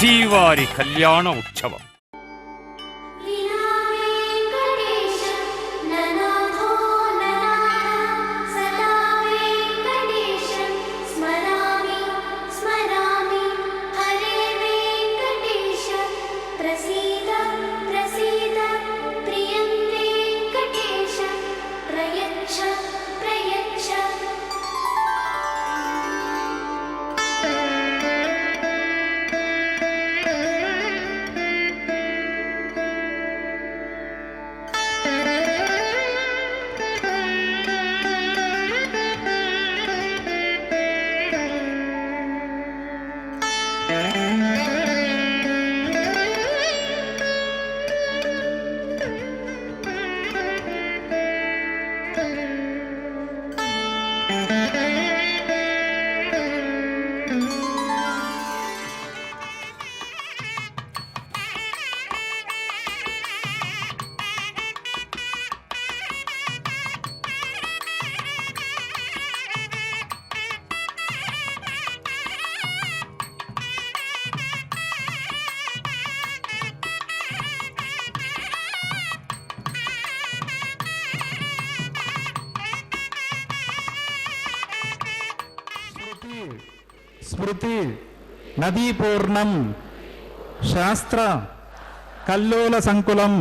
శ్రీవారి కళ్యాణ ఉత్సవం. స్మృతి నదీపూర్ణం శాస్త్ర కల్లోల సంకులం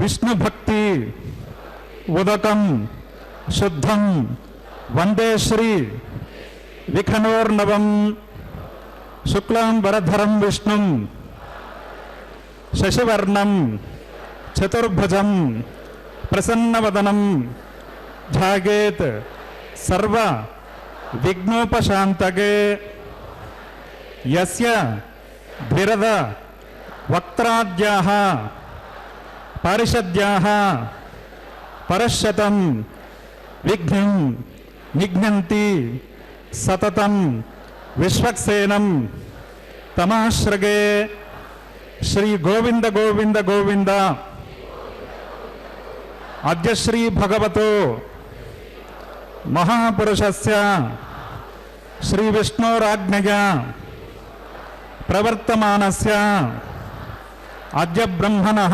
విష్ణుభక్తి ఉదకం శుద్ధం వందే శ్రీ విఖనోర్నవం శుక్లాం వరధరం విష్ణుం శశివర్ణం చతుర్భుజం ప్రసన్నవదనం ధ్యాయేత్ సర్వ విఘ్నోపశాంతగే యస్య ధిరద వక్త్రాద్యాః పారిషద్యాః పరశతం విఘ్నం నిఘ్నంతి సతతం విశ్వక్సేనం తమాశ్రగే. శ్రీ గోవింద గోవింద గోవింద. అద్య శ్రీ భగవతో మహాపురుషస్య శ్రీ విష్ణోరాజ్ఞయా ప్రవర్తమానస్య అద్య బ్రహ్మణః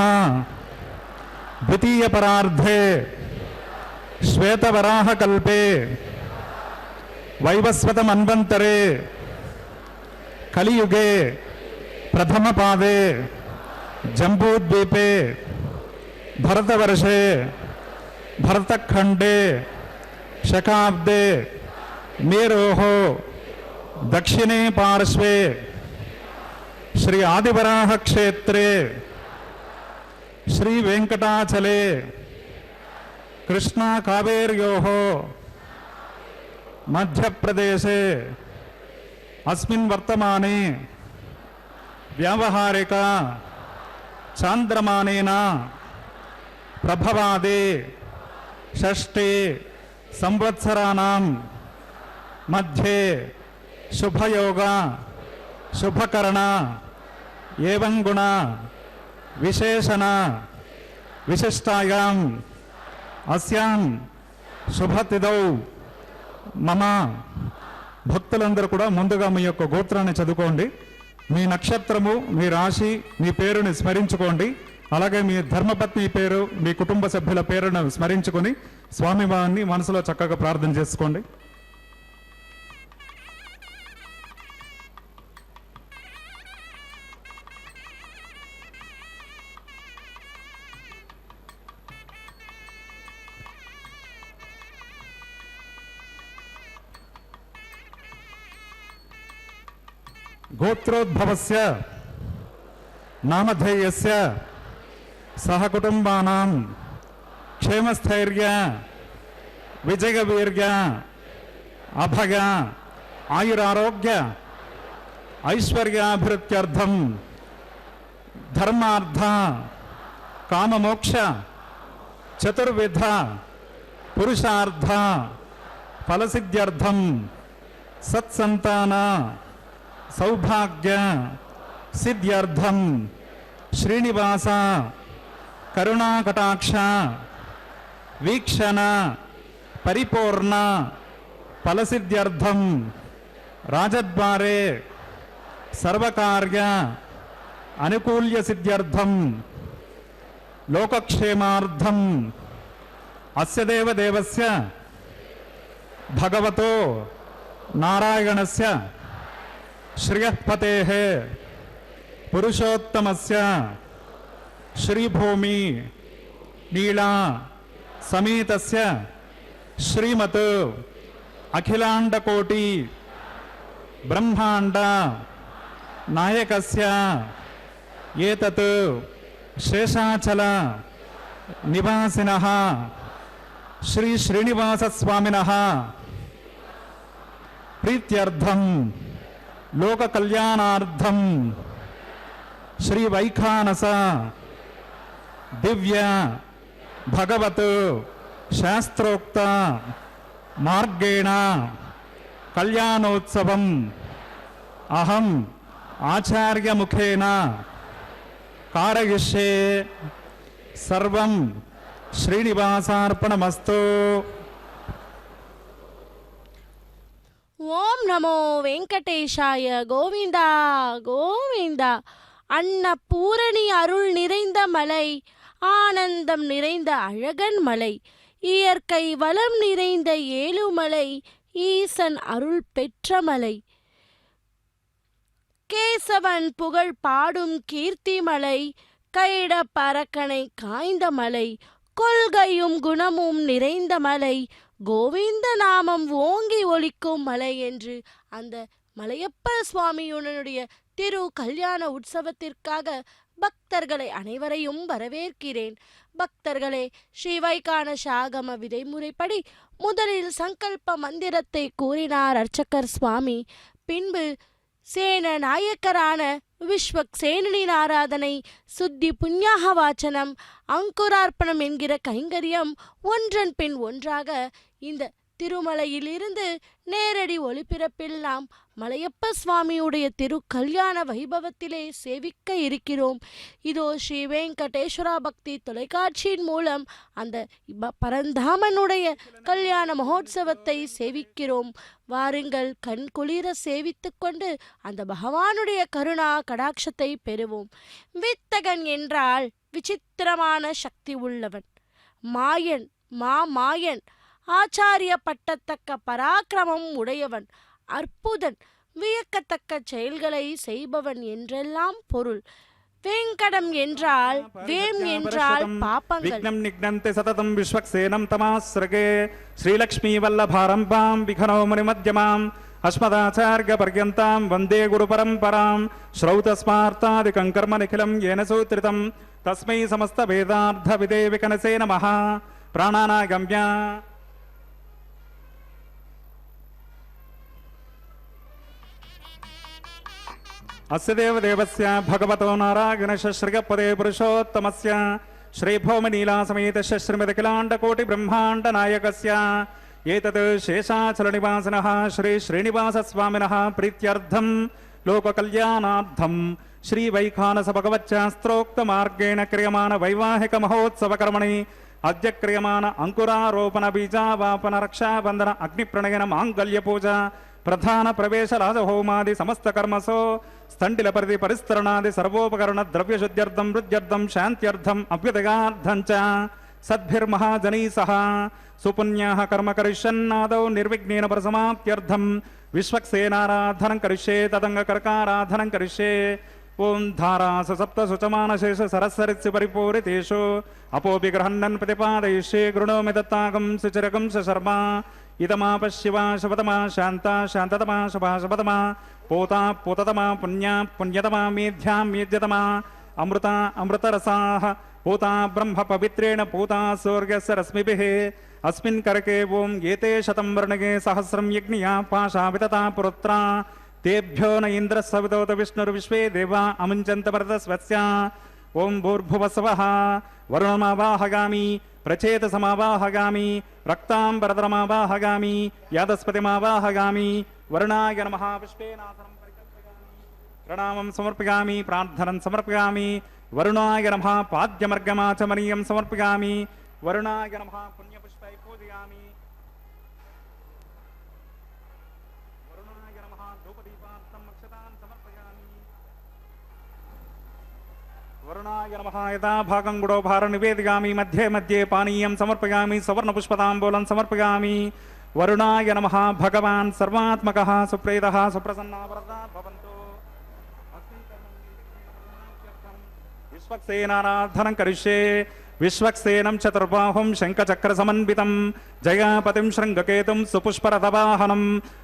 ద్వితీయ పరార్ధే శ్వేతవరాహకల్పే వైవస్వత మన్వంతరే కలియుగే ప్రథమ పాదే జంబూద్వీపే భరతవర్షే భరతఖండే శకాబ్దే మేరోః దక్షిణే పార్శ్వే శ్రీ ఆదివరాహ క్షేత్రే శ్రీ వెంకటాచలే కృష్ణా కావేర్యోః మధ్యప్రదేశే అస్మిన్ వర్తమానే వ్యావహారిక చాంద్రమానేన ప్రభవాదే షష్ఠే సంవత్సరాణం మధ్యే శుభయోగ శుభకరణ ఏవం గుణ విశేషణ విశిష్టాయాం అస్యాం శుభతిథౌ మమ. భక్తులందరూ కూడా ముందుగా మీ యొక్క గోత్రాన్ని చదువుకోండి. మీ నక్షత్రము, మీ రాశి, మీ పేరుని స్మరించుకోండి. అలాగే మీ ధర్మపత్ని పేరు, మీ కుటుంబ సభ్యుల పేరును స్మరించుకొని స్వామివారిని మనసులో చక్కగా ప్రార్థన చేసుకోండి. గోత్రోద్భవస్య నామధేయస్య సహకుటుంబానాం క్షేమస్థైర్య విజయవీర్య అభయ ఆయురారోగ్య ఐశ్వర్యాభివృద్ధ్యర్థం ధర్మార్థ కామమోక్ష చతుర్విధ పురుషార్థ ఫలసిద్ధ్యర్థం సత్సంతాన సౌభాగ్య సిద్ధ్యర్థం శ్రీనివాస కరుణాకటాక్ష వీక్షణ పరిపూర్ణ ఫలసిద్ధ్యర్థం రాజద్వారే సర్వకార్య అనుకూల్య సిద్ధ్యర్థం లోకక్షేమార్థం అస్య దేవదేవస్య భగవతో నారాయణస్య శ్రియఃపతేః పురుషోత్తమస్య శ్రీభూమి నీళా సమేతస్య శ్రీమత్ అఖిలాండకోటి బ్రహ్మాండ నాయకస్య ఏతత్ శేషాచల నివాసినః శ్రీ శ్రీనివాస స్వామినః ప్రీత్యర్థం లోక కళ్యాణార్థం శ్రీ వైఖానస దివ్య భగవత్ శాస్త్రోక్త మార్గేణ కళ్యాణోత్సవం అహం ఆచార్యముఖేన కారయిష్యే సర్వం శ్రీనివాసార్పణమస్తు. ஓம் நமோ வெங்கடேஷாய கோவிந்தா கோவிந்தா. அன்னபூரணி அருள் நிறைந்த மலை, ஆனந்தம் நிறைந்த அழகன் மலை, இயற்கை வளம் நிறைந்த ஏழுமலை, ஈசன் அருள் பெற்ற மலை, கேசவன் புகழ் பாடும் கீர்த்தி மலை, கைட பரக்கனை காய்ந்த மலை, கொள்கையும் குணமும் நிறைந்த மலை, கோவிந்த நாமம் ஓங்கி ஒலிக்கும் மலை என்று அந்த மலையப்ப சுவாமியுடனுடைய திரு கல்யாண உற்சவத்திற்காக பக்தர்களை அனைவரையும் வரவேற்கிறேன். பக்தர்களே, ஸ்ரீ வைகானச ஆகம விதிமுறைப்படி முதலில் சங்கல்ப மந்திரத்தை கூறினார் அர்ச்சகர் சுவாமி. பின்பு சேன நாயக்கரான விஸ்வக்சேனனின் ஆராதனை, சுத்தி புண்ணியாக வாச்சனம், அங்குரார்ப்பணம் என்கிற கைங்கரியம் ஒன்றன் பின் ஒன்றாக இந்த திருமலையிலிருந்து நேரடி ஒளிபரப்பில் நாம் மலையப்ப சுவாமியுடைய திரு கல்யாண வைபவத்திலே சேவிக்க இருக்கிறோம். இதோ ஸ்ரீ வெங்கடேஸ்வரா பக்தி தொலைக்காட்சியின் மூலம் அந்த பரந்தாமனுடைய கல்யாண மகோத்சவத்தை சேவிக்கிறோம். வாருங்கள், கண் குளிர சேவித்து கொண்டு அந்த பகவானுடைய கருணா கடாட்சத்தை பெறுவோம். வித்தகன் என்றால் விசித்திரமான சக்தி உள்ளவன், மாயன், மாயன், ஆச்சாரிய பட்டத்தக்க பராக்கிரமம் உடையவன், அற்புதன், வியக்கத்தக்க செயல்களை செய்பவன் என்றெல்லாம் பொருள். வேங்கடம் என்றால் வேம் என்றால் பாப்பங்கள். விக்னம் நிக்னந்தி சததம் விஸ்வக்சேனம் தமாஸ்ரகே ஸ்ரீலக்ஷ்மி வல்லபாரம்பாம் விகனோ முனி மத்யமாம் அஸ்மதாச்சார்ய பர்யந்தாம் வந்தே குரு பரம்பராம் ஸ்ரௌதஸ்மார்த்தாதிகம் கர்ம நிகிலம் ஏன சூத்ரிதம் தஸ்மை சமஸ்த வேதார்த்த விதே விகனசே நமः. பிராணாநாகம்ய अस्य देवदेवस्य भगवतो नारायणस्य श्रीयपदे पुरुषोत्तमस्य श्रीभौमनीलासमेतस्य श्रीमदखिलाण्डकोटिब्रह्माण्डनायकस्य एतत् शेषाचलनिवासिनः श्री श्रीनिवासस्वामिनः प्रीत्यर्थं लोककल्याणार्थं श्रीवैखानस भगवच्छास्त्रोक्तमार्गेण क्रियमाण वैवाहिकमहोत्सवकर्मणि अद्य क्रियमाण अंकुरारोपण बीजावापन रक्षाबंधन अग्निप्रणयन मांगल्यपूजा प्रधान प्रवेश राजहोमादि समस्त कर्मसो स्तंडिल परिधि परिस्तरणादि सर्वोपकरण द्रव्य शुद्ध्यर्थम वृद्ध्यर्थम शांत्यर्थम अभ्युदयार्थं च सद्भिर्महाजनैः सह सुपुण्याः कर्म करिष्यन्नादौ निर्विघ्नेन परसमाप्त्यर्थं विश्वक्सेनाराधनं करिष्ये तदङ्गकर्काराधनं करिष्ये. ओं धारासु सप्त सुचमानशेष सरस्वरित्सु परिपूरितेषु अपोपि गृहन्नन् प्रतिपादयिष्ये गृणोमि दत्तागं सुचिरगं सशर्मा इदमाप शिवा शपतमा शान्ता शान्ततमा शपा शपतमा पोता पोततमा पुण्या पुण्यतमा मेध्या मेध्यतमा अमृता अमृतरसाः पूता ब्रह्म पवित्रेण पूता सूर्यस्य रश्मिभिः अस्मिन् करके ओं एते शतं वर्णगे सहस्रं यज्ञिया पाशा वितता पुरुत्रा तेभ्यो न इंद्रः सवितोत विष्णुर्विश्वे देवा अमुञ्चन्त परतस्वस्य. ओं भूर्भुवस्वः वरुणमावाहगामि प्रचेतसमावाहगामि रक्ताम्बरधरमावाहगामि यादस्पतिमावाहगामि वरुणाय नमः पुष्पेनासनं परिकल्पयामि प्रणामं समर्पयामि प्रार्थनं समर्पयामि वरुणाय नमः पाद्यमर्गमाचमनीयं समर्पयामि वरुणाय नमः पुण्यपुष्पै पूजयामि वरुणाय नमः धूपदीपार्थं अक्षतान् समर्पयामि वरुणाय नमः। यथा भागं गुडो भार निवेदयामि मध्ये मध्ये पानीयं समर्पयामि सवर्णपुष्पताम्बूलं समर्पयामि। वरुणाय नमः। भगवान् सर्वात्मकः सुप्रीतः सुप्रसन्नः वरदाः भवन्तु। विश्वक्सेनाराधनं करिष्ये। विश्वक्सेनं चतुर्बाहुं शङ्खचक्रसमन्वितं जयापतिं शृङ्गकेतुं सुपुष्परथवाहनं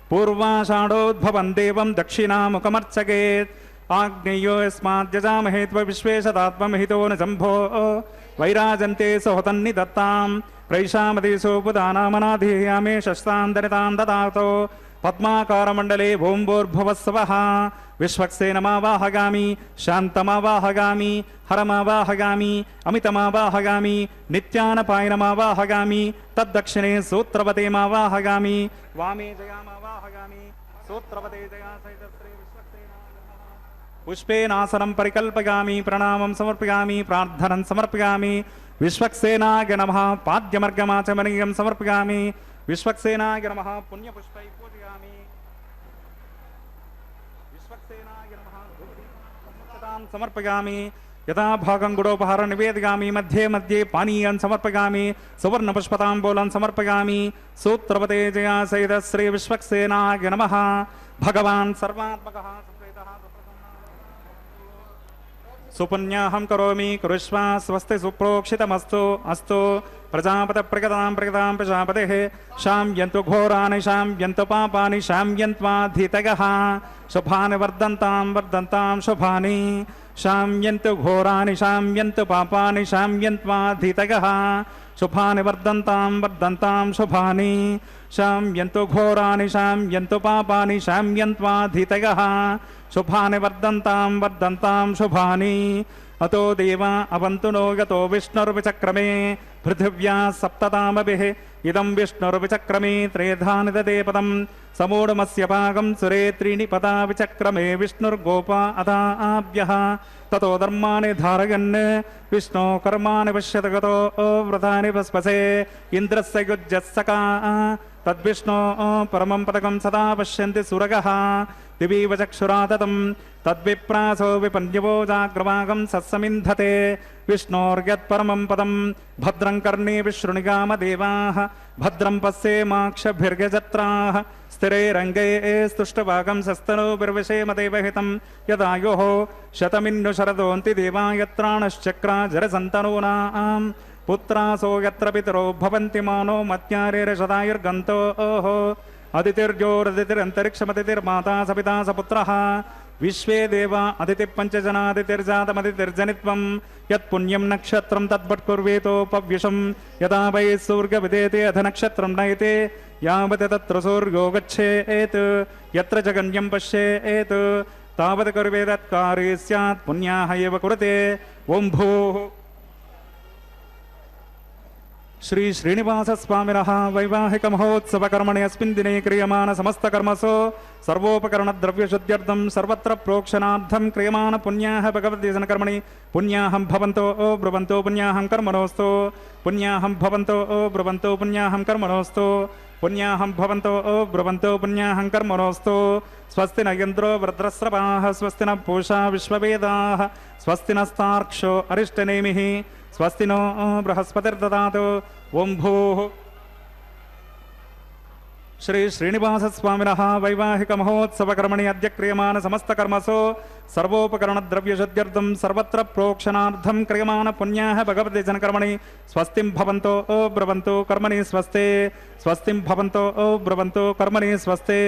पूर्वाषाढोद्भवं देवं दक्षिणामुखमर्चयेत्। आग्नेयो यस्माद्यजामहे त्वविश्वेशदात्महितो न जम्भो वैराजन्ते सहोतन्निदत्तां प्रैषामदेशो बुधानामनाधीयामे शस्तान्दरितां ददातो पद्माकारमण्डले भूम्भोर्भुवस्सवः। विश्वक्सेनमावाहगामि शान्तमावाहगामि हरमावाहगामि अमितमावाहगामि नित्यानपायनमावाहगामि तद्दक्षिणे सूत्रवतेमावाहगामि वामे जयामावाहगामि सूत्रवते जया सहितश्री विश्वक्सेना। पुष्पेनासनं परिकल्पयामि प्रणामं समर्पयामि प्रार्थनं समर्पयामि। विश्वक्सेनाय नमः। पाद्यमर्घमाचमनीयं समर्पयामि। विश्वक्सेनाय नमः। पुण्यपुष्पै पूजयामि। विश्वक्सेनाय नमः। धूपदीपं समर्पयामि। यथा भागं गुडोपहार निवेदयामि मध्ये मध्ये पानीयं समर्पयामि सुवर्णपुष्पताम्बूलं समर्पयामि। सूत्रवते जया सहित श्री विश्वक्सेनाय नमः। भगवान् सर्वात्मकः सुपुण्याहं करोमि कुरुष्व स्वस्ति सुप्रोक्षितमस्तु अस्तु। प्रजापतिप्रगतां प्रगतां प्रजापतेः शाम्यन्तु घोराणि शाम्यन्तु पापानि शाम्यन्त्वाधीतयः। शुभानि वर्धन्तां वर्धन्तां शुभानि शाम्यन्तु घोराणि शाम्यन्तु पापानि शाम्यन्त्वाधीतयः। शुभानि वर्धन्तां वर्धन्तां शुभानि शाम्यन्तु घोराणि शाम्यन्तु पापानि शाम्यन्त्वाधीतयः। शुभानि वर्धन्तां वर्धन्तां शुभानि। अतो देवा अवन्तु नो यतो विष्णुर्विचक्रमे पृथिव्या सप्ततामभिः इदं विष्णुर्विचक्रमे त्रेधानि ददे पदं समूढमस्य भागं सुरे त्रीणि पदा विचक्रमे विष्णुर्गोपा अथाभ्यः। ततो धर्माणि धारयन् विष्णो कर्माणि पश्यत गतो व्रतानि भस्पसे इन्द्रस्य युज्यस्सका तद्विष्णो परमं पदकं सदा पश्यन्ति सुरगः। दिवीव चक्षुराततं तद्विप्रासो विपन्यवो जाग्रवागं सत्समिन्धते विष्णोर्यत्परमं पदं भद्रं कर्णे विशृणुगामदेवाः भद्रं पश्येमाक्षभिर्यजत्राः स्थिरैरङ्गे स्तुष्टभागं सस्तनोर्विषेमदेवहितं यदायोः शतमिन्नु शरदोऽन्ति देवा यत्राणश्चक्रा जरसन्तनूनां पुत्रासो यत्र पितरो भवन्ति मानो मत्यारेरशदायुर्गन्तो अदितिर्जोरदितिरन्तरिक्षमदितिर्माता सपिता सपुत्रः विश्वे देवा अदितिपञ्चजनादितिर्जातमदितिर्जनित्वं यत्पुण्यं नक्षत्रं तद्वट्कुर्वेतोपव्यशं यदा वै सूर्यविदेते अध नक्षत्रं नयते यावत् तत्र सूर्यो गच्छेत् यत्र जगन्यं पश्येत् तावत् कुर्वेदत्कारे स्यात् पुण्याः एव कुरुते। ओं भूः श्री श्रीनिवास स्वामिनः वैवाहिक महोत्सव कर्मणि अस्मिन् दिने क्रियमाण समस्त कर्मसु सर्वोपकरण द्रव्य शुद्ध्यर्थं सर्वत्र प्रोक्षणार्थं क्रियमाण पुण्याः भगवद्देशन कर्मणि पुण्याहं भवन्तो ब्रुवन्तो पुण्याहं कर्मणोऽस्तु पुण्याहं भवन्तो ब्रुवन्तो पुण्याहं कर्मणोऽस्तु पुण्याहं भवन्तो ब्रुवन्तो पुण्याहं कर्मणोऽस्तु। स्वस्ति न इन्द्रो वृत्रस्रवाः स्वस्ति न पूषा विश्ववेदाः स्वस्ति नस्तार्क्ष्यो अरिष्टनेमिः स्वस्ति नो बृहस्पतिर्ददातु। ओं भूः श्री श्रीनिवास स्वामिनः वैवाहिक महोत्सव कर्मणि अद्य क्रियमाण समस्त कर्मसु सर्वोपकरण द्रव्य शुद्ध्यर्थं सर्वत्र प्रोक्षणार्थं क्रियमाण पुण्याः भगवद्देशन कर्मणि स्वस्तिं भवन्तो ब्रुवन्तो कर्मणि स्वस्ते स्वस्तिं भवन्तो ब्रुवन्तो कर्मणि स्वस्ते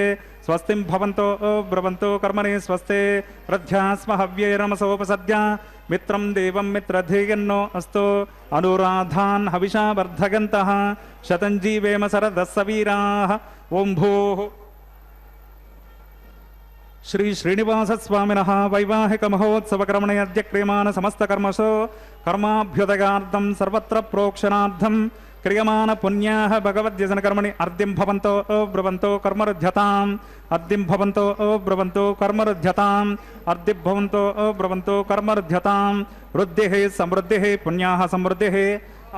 स्वस्तिं भवन्तो ब्रुवन्तो कर्मणि स्वस्ते। प्रध्यास्म हव्यैरमसोपसद्य मित्रं देवं मित्रधेयन्नो अस्तु अनुराधान् हविषा वर्धयन्तः शतं जीवेम शरदः सवीराः। ओं भूः श्री श्रीनिवास स्वामिनः वैवाहिक महोत्सव कर्मणि अद्य क्रियमाण समस्त कर्मसु कर्माभ्युदयार्थं सर्वत्र प्रोक्षणार्थं क्रियमाण पुण्याः भगवद्देशन कर्मणि अर्द्यं भवन्तो ब्रुवन्तो कर्मरुध्यताम् अर्द्यं भवन्तो ब्रुवन्तो कर्मरुध्यताम् अर्द्यं भवन्तो ब्रुवन्तो कर्मरुध्यताम्। वृद्धिः समृद्धिः पुण्याः समृद्धिः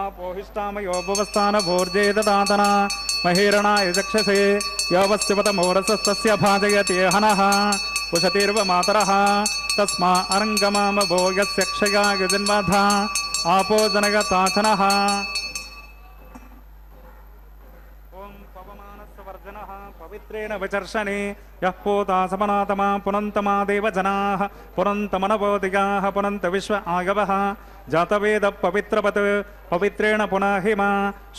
आपोहिष्टामयो भुवस्थान भोर्जे ददातना महेरणाय चक्षसे योवस्यवत मोरसस्तस्य भाजयति हनः पुषतिर्व मातरः तस्मा अरङ्गमामभो यस्य क्षया गजन्वधा आपो जनगताचनः ॐ पवमानस्य वर्जनः पवित्रेण विचर्षणे यः पोता समनातमा पुनन्तमा देवजनाः पुनन्तमनवोदिगाः पुनन्त विश्व आगवः जातवेद पवित्रवत् पवित्रेण पुनः हिमा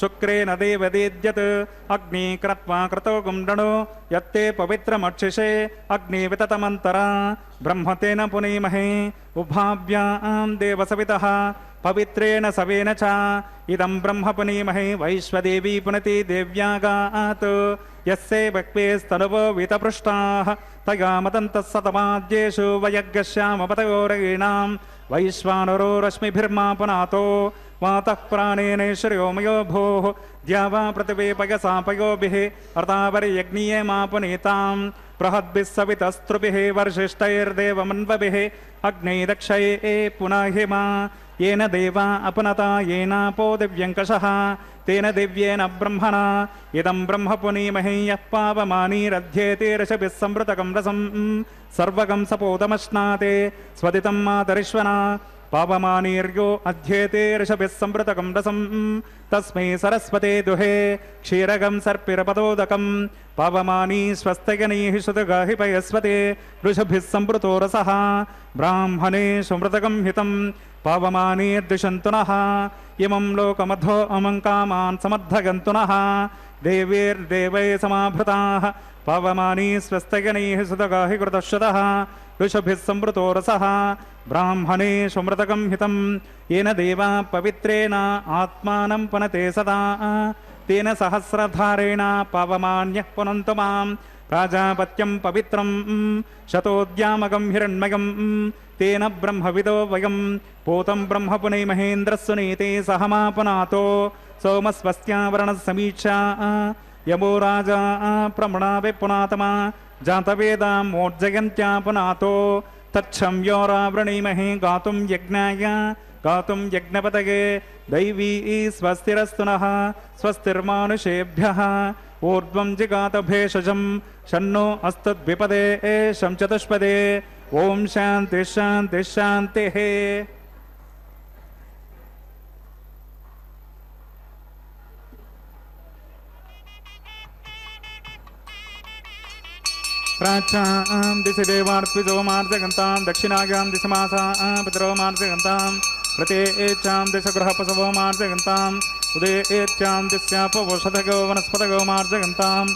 शुक्रेण देवदीद्यत् अग्नि क्रत्वा क्रतो गुण्डणो यत्ते पवित्रमक्षिषे अग्नि विततमन्तरा ब्रह्मतेन पुनीमहे उभाभ्यां देवसवितः पवित्रेण सवेन च इदं ब्रह्म पुनीमहे वैश्वदेवी पुनति देव्यागात् यस्ये वक्वेस्तनुवो वितपृष्टाः तया मदन्तः सतमाद्येषु वयज्ञश्यामपतयोरगीणां वैश्वानरो रश्मिभिर्मा पुनातो वातः प्राणेनेश्वर्यो मयो भोः द्यावा पृथिवी पयसा पयोभिः अर्तावरियज्ञीये मा पुनीतां बृहद्भिः सवितस्त्रुभिः वर्षिष्ठैर्देवमन्वभिः अग्नै रक्षये पुनः हिमा येन देवा अपनता येनापो दिव्यङ्कषः तेन दिव्येन ब्रह्मणा इदं ब्रह्म पुनीमहे यः पावमानीरध्येते ऋषभिः संवृतकं रसं सर्वगं सपोतमश्नाते स्वदितं मातरिश्वना पावमानीर्यो अध्येते ऋषभिः संवृतकं रसं तस्मै सरस्वते दुहे क्षीरगं सर्पिरपदोदकं पावमानी स्वस्तगनीः श्रुतगाहि पयस्वते ऋषभिः संवृतो रसः ब्राह्मणे सुमृतकं हितं पावमानीर्दिशन्तु नः इमं लोकमधो अमङ्कामान् समद्धगन्तुनः देवीर्देवै समाभृताः पावमानी स्वस्तगणैः सुतगाहि कृतश्रुतः ऋषभिः संवृतो रसः ब्राह्मणे सुमृतकं हितं येन देवा पवित्रेण आत्मानं पुनते सदा तेन सहस्रधारेण पावमान्यः पुनन्तु मां प्राजापत्यं पवित्रं शतोद्यामकं हिरण्मयं तेन ब्रह्मविदो वयं पूतं ब्रह्म पुनैमहेन्द्रस्सुनीते सहमापनातो सोमस्वस्त्यावरणसमीक्षा यमो राजा प्रमणावे पुनातमा जातवेदां मोर्जयन्त्या पुनातो तच्छं योरावृणीमहे गातुं यज्ञाय गातुं यज्ञपतये दैवी स्वस्तिरस्तु नः स्वस्तिर्मानुषेभ्यः ऊर्ध्वं जिगात भेषजं शन्नो अस्तद्विपदे शं चतुष्पदे ओम शांति शांति शांति है। प्राचां दिशि देवार्पिजो मार्जगन्तां दक्षिणायां दिशमासा पितरो मार्जगन्तां प्रत्येचां दिशगृहपशवो मार्जगन्ताम् उदयेचां दिस्यापवोषधगो वनस्पतगो मार्जगन्ताम्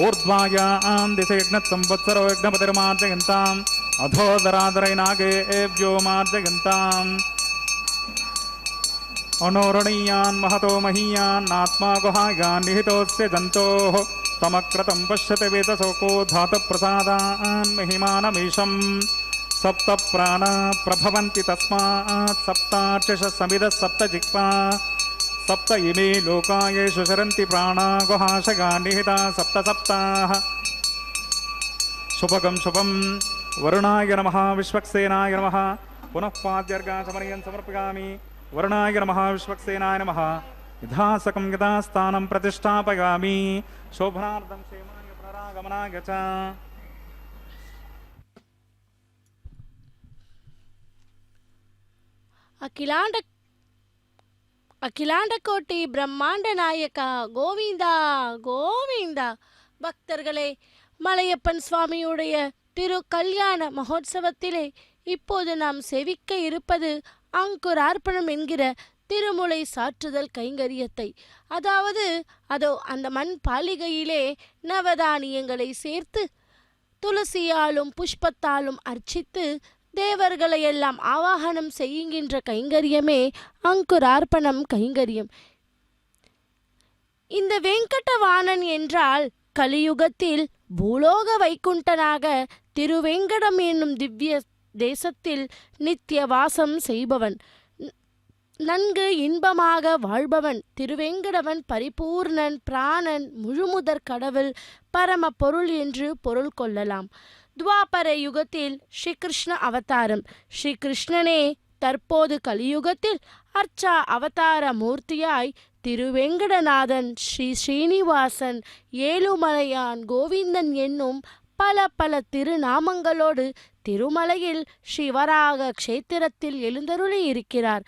ऊर्ध्वायां दिशि यज्ञसंवत्सरो यज्ञपतिर्मार्जगन्ताम् अधोदरादरैनागेभ्यो मार्जगन्ताम् अनोरणीयान् महतो महीयान्नात्मा गुहायान् निहितोऽस्य जन्तोः तमक्रतं पश्यति वेतसोको धातुप्रसादान् महिमानमीशम् सप्त प्राणा प्रभवन्ति तस्मात् सप्तार्चश समिदः सप्त जिह्वा सप्त इमे लोका येषु चरन्ति प्राणा गुहाशगा निहिता सप्त सप्ताः। शुभगं शुभं वरुणाय नमः विश्वक्सेनाय नमः पुनः पाद्यर्गाचमनीयं समर्पयामि। वरुणाय नमः विश्वक्सेनाय नमः यथासकं यथास्थानं प्रतिष्ठापयामि शोभनार्थं क्षेमाय पुनरागमनाय च। அகிலாண்ட கோட்டி பிரம்மாண்ட நாயக்கா கோவிந்தா கோவிந்தா. பக்தர்களே, மலையப்பன் சுவாமியுடைய திரு கல்யாண மகோத்சவத்திலே இப்போது நாம் செவிக்க இருப்பது அங்குரார்ப்பணம் என்கிற திருமுலை சாற்றுதல் கைங்கரியத்தை. அதாவது அந்த மண் பாலிகையிலே நவதானியங்களை சேர்த்து துளசியாலும் புஷ்பத்தாலும் அர்ச்சித்து தேவர்களையெல்லாம் ஆவாகனம் செய்கின்ற கைங்கரியமே அங்குரார்ப்பணம் கைங்கரியம். இந்த வெங்கடவாணன் என்றால் கலியுகத்தில் பூலோக வைகுண்டனாக திருவேங்கடம் என்னும் திவ்ய தேசத்தில் நித்திய வாசம் செய்பவன், நன்கு இன்பமாக வாழ்பவன். திருவேங்கடவன் பரிபூர்ணன், பிராணன், முழுமுதற் கடவுள், பரம பொருள் என்று பொருள் கொள்ளலாம். துவாபர யுகத்தில் ஸ்ரீகிருஷ்ண அவதாரம். ஸ்ரீகிருஷ்ணனே தற்போது கலியுகத்தில் அர்ச்சா அவதார மூர்த்தியாய் திருவேங்கடநாதன், ஸ்ரீ ஸ்ரீனிவாசன், ஏழுமலையான், கோவிந்தன் என்னும் பல பல திருநாமங்களோடு திருமலையில் ஸ்ரீவராக க்ஷேத்திரத்தில் எழுந்தருளி இருக்கிறார்.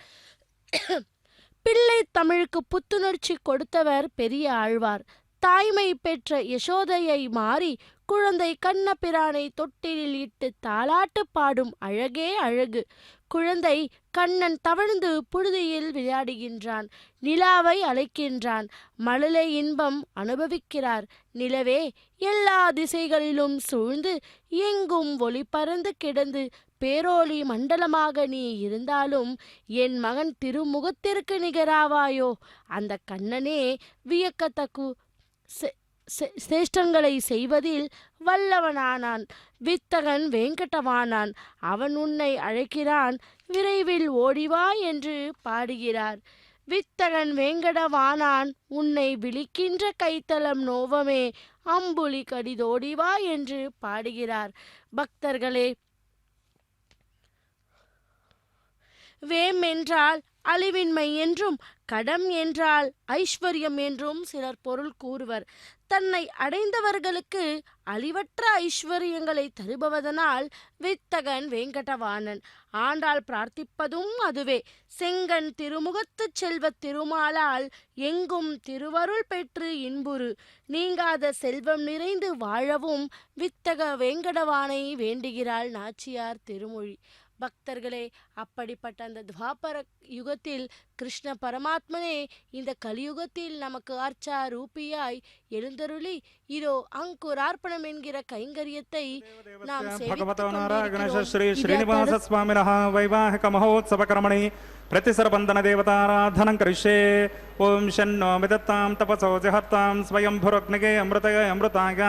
பிள்ளை தமிழுக்கு புத்துணர்ச்சி கொடுத்தவர் பெரிய ஆழ்வார். தாய்மை பெற்ற யசோதையை மாறி குழந்தை கண்ணபிரானை தொட்டிலில் இட்டு தாலாட்டு பாடும் அழகே அழகு. குழந்தை கண்ணன் தவழ்ந்து புழுதியில் விளையாடுகின்றான், நிலாவை அழைக்கின்றான், மழலை இன்பம் அனுபவிக்கிறார். நிலவே எல்லா திசைகளிலும் சூழ்ந்து எங்கும் ஒளி பறந்து கிடந்து பேரோலி மண்டலமாக நீ இருந்தாலும் என் மகன் திருமுகத்திற்கு நிகராவாயோ? அந்த கண்ணனே வியக்கத்தக்கு சிரேஷ்டங்களை செய்வதில் வல்லவனானான். வித்தகன் வெங்கடவானான். அவன் உன்னை அழைக்கிறான், விரைவில் ஓடிவா என்று பாடுகிறார். வித்தகன் வேங்கடவானான், உன்னை விழிக்கின்ற கைத்தலம் நோவமே, அம்புலி கடிதோடிவா என்று பாடுகிறார். பக்தர்களே, வேம் என்றால் அழிவின்மை என்றும் கடம் என்றால் ஐஸ்வர்யம் என்றும் சிலர் பொருள் கூறுவர். தன்னை அடைந்தவர்களுக்கு அழிவற்ற ஐஸ்வர்யங்களை தருபவதனால் வித்தகன் வேங்கடவாணன். ஆண்டாள் பிரார்த்திப்பதும் அதுவே. செங்கன் திருமுகத்து செல்வ திருமாலால் எங்கும் திருவருள் பெற்று இன்புறு நீங்காத செல்வம் நிறைந்து வாழவும் வித்தக வேங்கடவானை வேண்டுகிறாள் நாச்சியார் திருமொழி. பக்தர்களே, அப்படிப்பட்ட அந்த துவாபர யுகத்தில் கிருஷ்ண பரமாத்மனே இந்த கலியுகத்தில் நமக்கு அர்ச்சா ரூபியாய் எழுந்தருளி இதோ அங்குரார்ப்பணம் என்கிற கைங்கரியத்தை நாம் ஸ்ரீ ஸ்ரீனிவாச ஸ்வாமினः வைவாஹிக மகோத்சவ கர்மணி பிரதிசர்பந்தன தேவதாராதனம் கரிஷ்யே. ஓம் ஷன்னோ மிதத்தாம் தபசோ ஜஹத்தாம் ஸ்வயம்புரக்னிகே அமிர்தாய.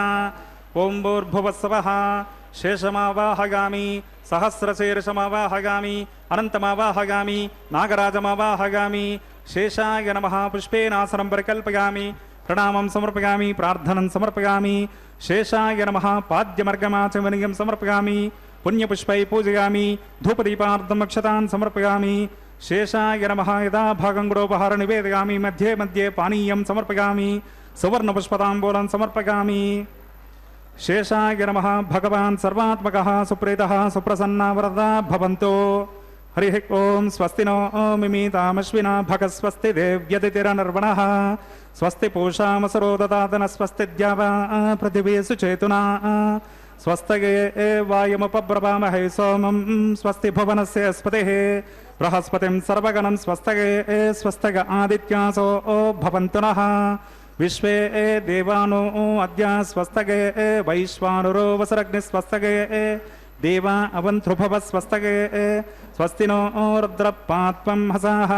ஓம் பூர்புவஸ்ஸவः शेषमावाहगामि सहस्रशीर्षमावाहगामि अनन्तमावाहगामि नागराजमावाहगामि. शेषाय नमः. पुष्पेनासनं परिकल्पयामि, प्रणामं समर्पयामि, प्रार्थनं समर्पयामि. शेषाय नमः. पाद्यमर्गमाचमनीयं समर्पयामि, पुण्यपुष्पै पूजयामि, धूपदीपार्थं अक्षतान् समर्पयामि. शेषाय नमः. यदा भागङ्गुरोपहार निवेदयामि, मध्ये मध्ये पानीयं समर्पयामि, सुवर्णपुष्पताम्बूलं समर्पयामि. शेषाय नमः. भगवान् सर्वात्मकः सुप्रीतः सुप्रसन्ना वरदा भवन्तु. हरिः ओं. स्वस्ति नो मिमीतामश्विना भगः स्वस्ति देव्यतिथिरनर्वणः स्वस्ति पूषामसरो ददातन स्वस्ति द्यावा पृथिवी सुचेतुना स्वस्तिगे वायुमुपब्रवामहे सोमं स्वस्ति भुवनस्य स्पतिः बृहस्पतिं सर्वगणं स्वस्तिगे स्वस्तिग आदित्यासो भवन्तु नः. विश्वे देवानो अद्य स्वस्तिगे वैश्वानरो वसुरग्नि स्वस्तिगे देवा अवन्ध्रुभव स्वस्तिगे. स्वस्ति नो रुद्रपात्वं हसाः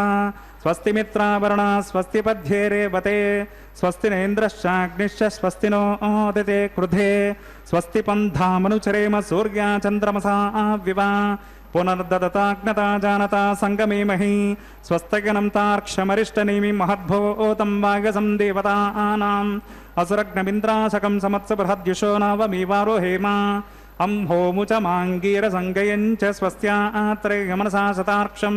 स्वस्ति मित्रावरणा स्वस्ति पद्ये रेवते स्वस्ति नेन्द्रश्चाग्निश्च स्वस्ति नो दिते क्रुधे स्वस्ति पन्थामनुचरेम सूर्या चन्द्रमसा विवा पुनर्ददताग्नता जानता संगमेमहि. स्वस्तिगनं तार्क्ष्यमरिष्टनेमि महद्भूतं वागसं देवतानाम् असुरग्नमिन्द्राशकं समत्स बृहद्युषो नावमीवारोहेम. अंहोमुच माङ्गीरसङ्गयञ्च स्वस्त्यात्रेयमनसा शतार्क्षं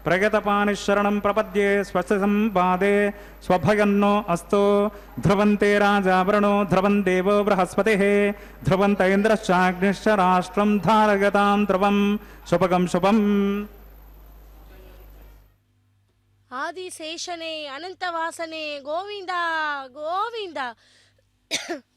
प्रगतपानिशरणं प्रपद्ये स्वस्य सम्पादे स्वभयन्नो अस्तु. ध्रुवन्ते राजावरणो ध्रुवं देवो बृहस्पतिः ध्रुवन्त इन्द्रश्चाग्निश्च राष्ट्रं धारयतां ध्रुवं शुभगं शुभम्. ஆதிசேஷனே அனந்தவாசனே கோவிந்தா கோவிந்தா.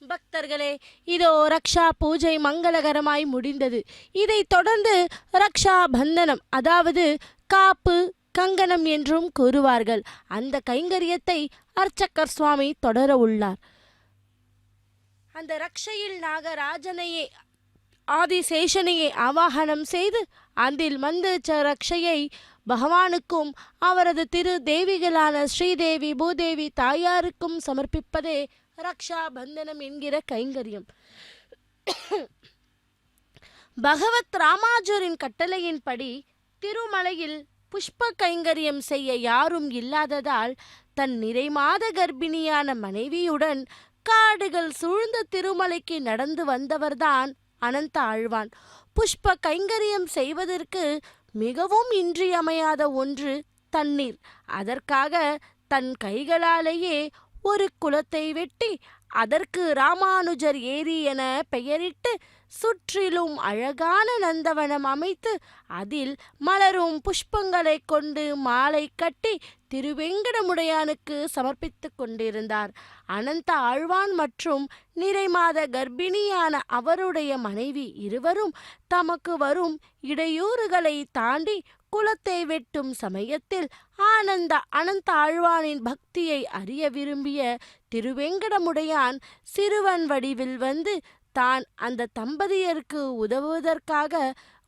பக்தர்களே, இதோ ரக்ஷா பூஜை மங்களகரமாய் முடிந்தது. இதை தொடர்ந்து ரக்ஷா பந்தனம், அதாவது காப்பு கங்கணம் என்றும் கூறுவார்கள். அந்த கைங்கரியத்தை அர்ச்சகர் சுவாமி தொடர உள்ளார். அந்த ரக்ஷையில் நாகராஜனையே ஆதிசேஷனையே ஆவாகனம் செய்து அதில் மந்திர ரக்ஷையை பகவானுக்கும் அவரது திரு தேவிகளான ஸ்ரீதேவி பூதேவி தாயாருக்கும் சமர்ப்பிப்பதே ரக்ஷா பந்தனம் என்கிற கைங்கரியம். பகவத் ராமானுஜரின் கட்டளையின்படி திருமலையில் புஷ்ப கைங்கரியம் செய்ய யாரும் இல்லாததால் தன் நிறைமாத கர்ப்பிணியான மனைவியுடன் காடுகள் சூழ்ந்த திருமலைக்கு நடந்து வந்தவர்தான் அனந்த ஆழ்வான். புஷ்ப கைங்கரியம் செய்வதற்கு மிகவும் இன்றியமையாத ஒன்று தண்ணீர். அதற்காக தன் கைகளாலேயே ஒரு குளத்தை வெட்டி அதற்கு ராமானுஜர் ஏரி என பெயரிட்டு சுற்றிலும் அழகான நந்தவனம் அமைத்து அதில் மலரும் புஷ்பங்களை கொண்டு மாலை கட்டி திருவேங்கடமுடையானுக்கு சமர்ப்பித்து கொண்டிருந்தார். அனந்த ஆழ்வான் மற்றும் நிறைமாத கர்ப்பிணியான அவருடைய மனைவி இருவரும் தமக்கு வரும் இடையூறுகளை தாண்டி குலத்தை வெட்டும் சமயத்தில் அனந்த ஆழ்வானின் பக்தியை அறிய விரும்பிய திருவேங்கடமுடையான் சிறுவன் வடிவில் வந்து தான் அந்த தம்பதியருக்கு உதவுவதற்காக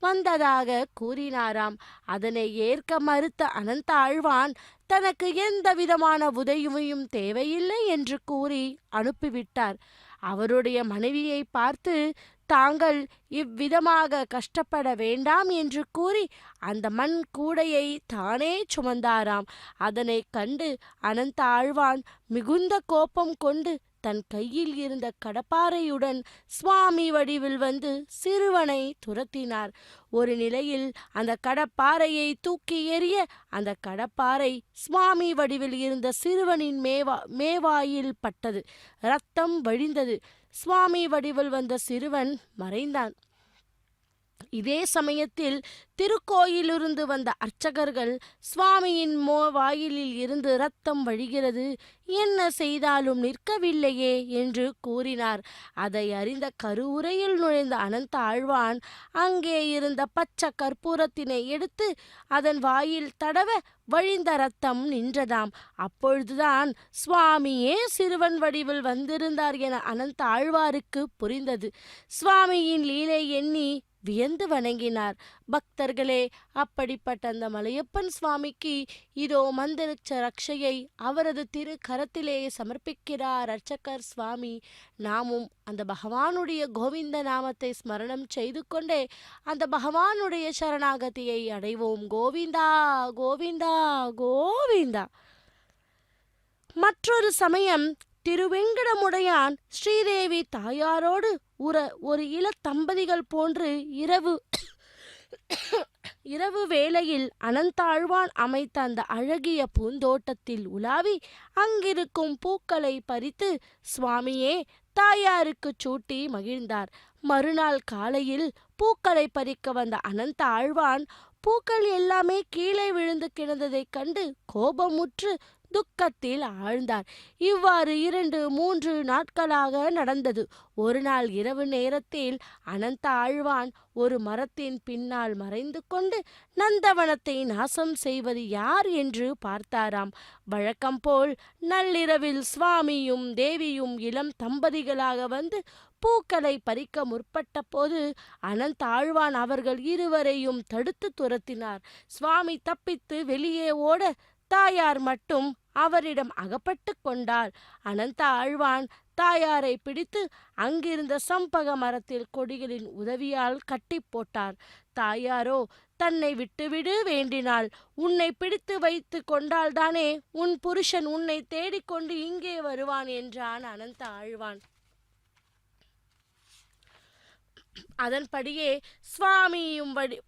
வந்ததாக கூறினாராம். அதனை ஏற்க மறுத்த அனந்த ஆழ்வான் தனக்கு எந்த விதமான உதவியும் தேவையில்லை என்று கூறி அனுப்பிவிட்டார். அவருடைய மனைவியை பார்த்து தாங்கள் இவ்விதமாக கஷ்டப்பட வேண்டாம் என்று கூறி அந்த மண் கூடையை தானே சுமந்தாராம். அதனை கண்டு அனந்த ஆழ்வான் மிகுந்த கோபம் கொண்டு தன் கையில் இருந்த கடப்பாரையுடன் சுவாமி வடிவில் வந்து சிறுவனை துரத்தினார். ஒரு நிலையில் அந்த கடப்பாரையை தூக்கி எறிய அந்த கடப்பாரை சுவாமி வடிவில் இருந்த சிறுவனின் மேவாயில் பட்டது. இரத்தம் வழிந்தது. சுவாமி வடிவில் வந்த சிறுவன் மறைந்தான். இதே சமயத்தில் திருக்கோயிலிருந்து வந்த அர்ச்சகர்கள் சுவாமியின் வாயிலில் இருந்து இரத்தம் வழிகிறது, என்ன செய்தாலும் நிற்கவில்லையே என்று கூறினார். அதை அறிந்த கருவுரையில் நுழைந்த அனந்த ஆழ்வான் அங்கே இருந்த பச்சை கற்பூரத்தினை எடுத்து அதன் வாயில் தடவ வழிந்த இரத்தம் நின்றதாம். அப்பொழுதுதான் சுவாமியே சிறுவன் வடிவில் வந்திருந்தார் என அனந்த ஆழ்வாருக்கு புரிந்தது. சுவாமியின் லீலை எண்ணி வியந்து வணங்கினார். பக்தர்களே, அப்படிப்பட்ட அந்த மலையப்பன் சுவாமிக்கு இதோ மந்திரச்ச ரக்ஷையை அவரது திரு கரத்திலே சமர்ப்பிக்கிறார் அர்ச்சகர் சுவாமி. நாமும் அந்த பகவானுடைய கோவிந்த நாமத்தை ஸ்மரணம் செய்து கொண்டே அந்த பகவானுடைய சரணாகதியை அடைவோம். கோவிந்தா கோவிந்தா கோவிந்தா. மற்றொரு சமயம் திருவேங்கடமுடையான் ஸ்ரீதேவி தாயாரோடு ஒரு இளத்தம்பதிகள் போன்று இரவு வேளையில் அனந்தாழ்வான் அமைத்த அந்த அழகிய பூந்தோட்டத்தில் உலாவி அங்கிருக்கும் பூக்களை பறித்து சுவாமியே தாயாருக்கு சூட்டி மகிழ்ந்தார். மறுநாள் காலையில் பூக்களை பறிக்க வந்த அனந்த ஆழ்வான் பூக்கள் எல்லாமே கீழே விழுந்து கிடந்ததைக் கண்டு கோபமுற்று துக்கத்தில் ஆழ்ந்தார். இவ்வாறு 2-3 நாட்களாக நடந்தது. ஒரு நாள் இரவு நேரத்தில் அனந்த ஆழ்வான் ஒரு மரத்தின் பின்னால் மறைந்து கொண்டு நந்தவனத்தை நாசம் செய்வது யார் என்று பார்த்தாராம். வழக்கம் போல் நள்ளிரவில் சுவாமியும் தேவியும் இளம் தம்பதிகளாக வந்து பூக்களை பறிக்க முற்பட்ட போது அனந்த ஆழ்வான் அவர்கள் இருவரையும் தடுத்து துரத்தினார். சுவாமி தப்பித்து வெளியே ஓட தாயார் மட்டும் அவரிடம் அகப்பட்டு கொண்டாள். அனந்த ஆழ்வான் தாயாரை பிடித்து அங்கிருந்த சம்பக மரத்தில் கொடிகளின் உதவியால் கட்டி போட்டார். தாயாரோ தன்னை விட்டுவிடு வேண்டினாள். உன்னை பிடித்து வைத்து கொண்டால்தானே உன் புருஷன் உன்னை தேடிக்கொண்டு இங்கே வருவான் என்றான் அனந்த ஆழ்வான். அதன்படியே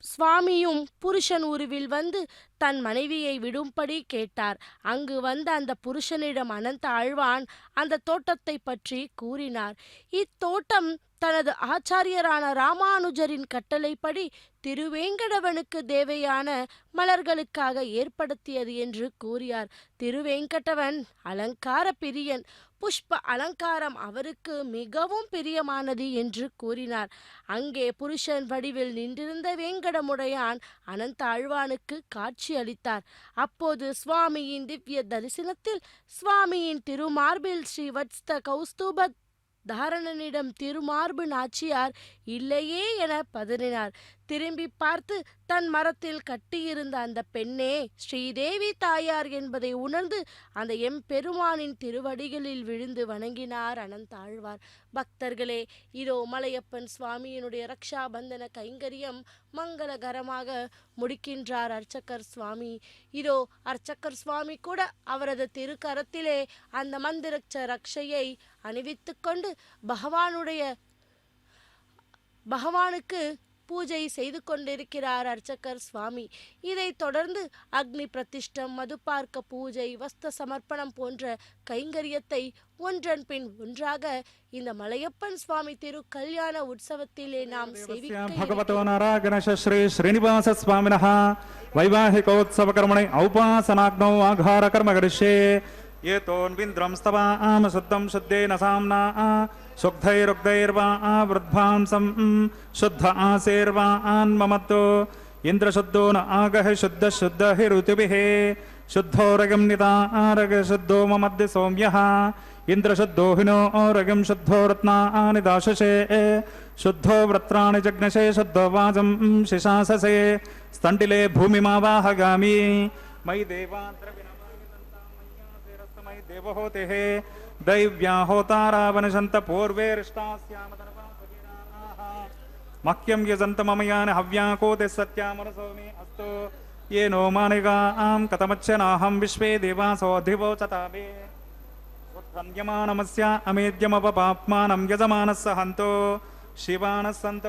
சுவாமியும் புருஷன் உருவில் வந்து தன் மனைவியை விடும்படி கேட்டார். அங்கு வந்த அந்த புருஷனிடம் அனந்த ஆழ்வான் அந்த தோட்டத்தை பற்றி கூறினார். இத்தோட்டம் தனது ஆச்சாரியரான ராமானுஜரின் கட்டளைப்படி திருவேங்கடவனுக்கு தேவையான மலர்களுக்காக ஏற்படுத்தியது என்று கூறியார். திருவேங்கடவன் அலங்கார பிரியன். புஷ்ப அலங்காரம் அவருக்கு மிகவும் பிரியமானது என்று கூறினார். அங்கே புருஷன் வடிவில் நின்றிருந்த வேங்கடமுடையான் அனந்த ஆழ்வானுக்கு காட்சி அளித்தார். அப்போது சுவாமியின் திவ்ய தரிசனத்தில் சுவாமியின் திருமார்பில் ஸ்ரீவத்ஸ்த கௌஸ்துப தாரணனிடம் திருமார்பு நாச்சியார் இல்லையே என பதறினார். திரும்பி பார்த்து தன் மரத்தில் கட்டியிருந்த அந்த பெண்ணே ஸ்ரீதேவி தாயார் என்பதை உணர்ந்து அந்த எம்பெருமானின் திருவடிகளில் விழுந்து வணங்கினார் அனந்த ஆழ்வார். பக்தர்களே, இதோ மலையப்பன் சுவாமியினுடைய ரக்ஷாபந்தன கைங்கரியம் மங்களகரமாக முடிக்கின்றார் அர்ச்சகர் சுவாமி. இதோ அர்ச்சகர் சுவாமி கூட அவரது திருக்கரத்திலே அந்த மந்திரச்ச ரக்ஷையை அணிவித்து கொண்டு பகவானுக்கு பூஜை செய்து கொண்டிருக்கிறார் அர்ச்சகர் சுவாமி. இதைத் தொடர்ந்து அக்னி பிரதிஷ்டம், மதுபார்க்க பூஜை, வஸ்த சமர்ப்பணம் போன்ற கைங்கரியத்தை ஒன்றன் பின் ஒன்றாக இந்த மலையப்பன் சுவாமி திரு கல்யாண உற்சவத்திலே நாம் பகவதோ நாராயண ஸ்ரீ ஸ்ரீனிவாச ஸ்வாமினः வைவாஹிகோத்சவ கர்மணி ஔபாசனாக்னோ ஆகார கர்ம கரிஷ்யே ஏதோன்விந்திரம் ஸ்தவாம் சுத்தம் சுத்தேன சாம்னா சுக்தைருக்தைர்வா வృద్ధాంసం சுத்த ஆசேர்வா ஆன்மமத்தோ இந்திரசுத்தோ ந ஆகஹ சுத்த சுத்த ஹிருதிபிஹ शुद्धोरगं निदारग शुद्धो ममद्य सौम्यः इंद्रशुद्धो हिनो रगं शुद्धो रत्नानि दाशसे शुद्धो वृत्राणि जग्नसे शुद्धो वाजं शिशाससे स्तण्डिले भूमिमावाहगामि मयि देवान्द्रविनमयि देवहोतेः दैव्या होतारावनशन्त पूर्वे रिष्टास्यामतनवाः मह्यं यजन्त ममयान हव्याकोते सत्यामनसोमि अस्तु ये नो मानिगां कथमच्चनाहं विश्वे देवासोऽधिवोचतामे उत्थन्यमानमस्य अमेद्यमपपाप्मानं यजमानः सहन्तो शिवानः सन्त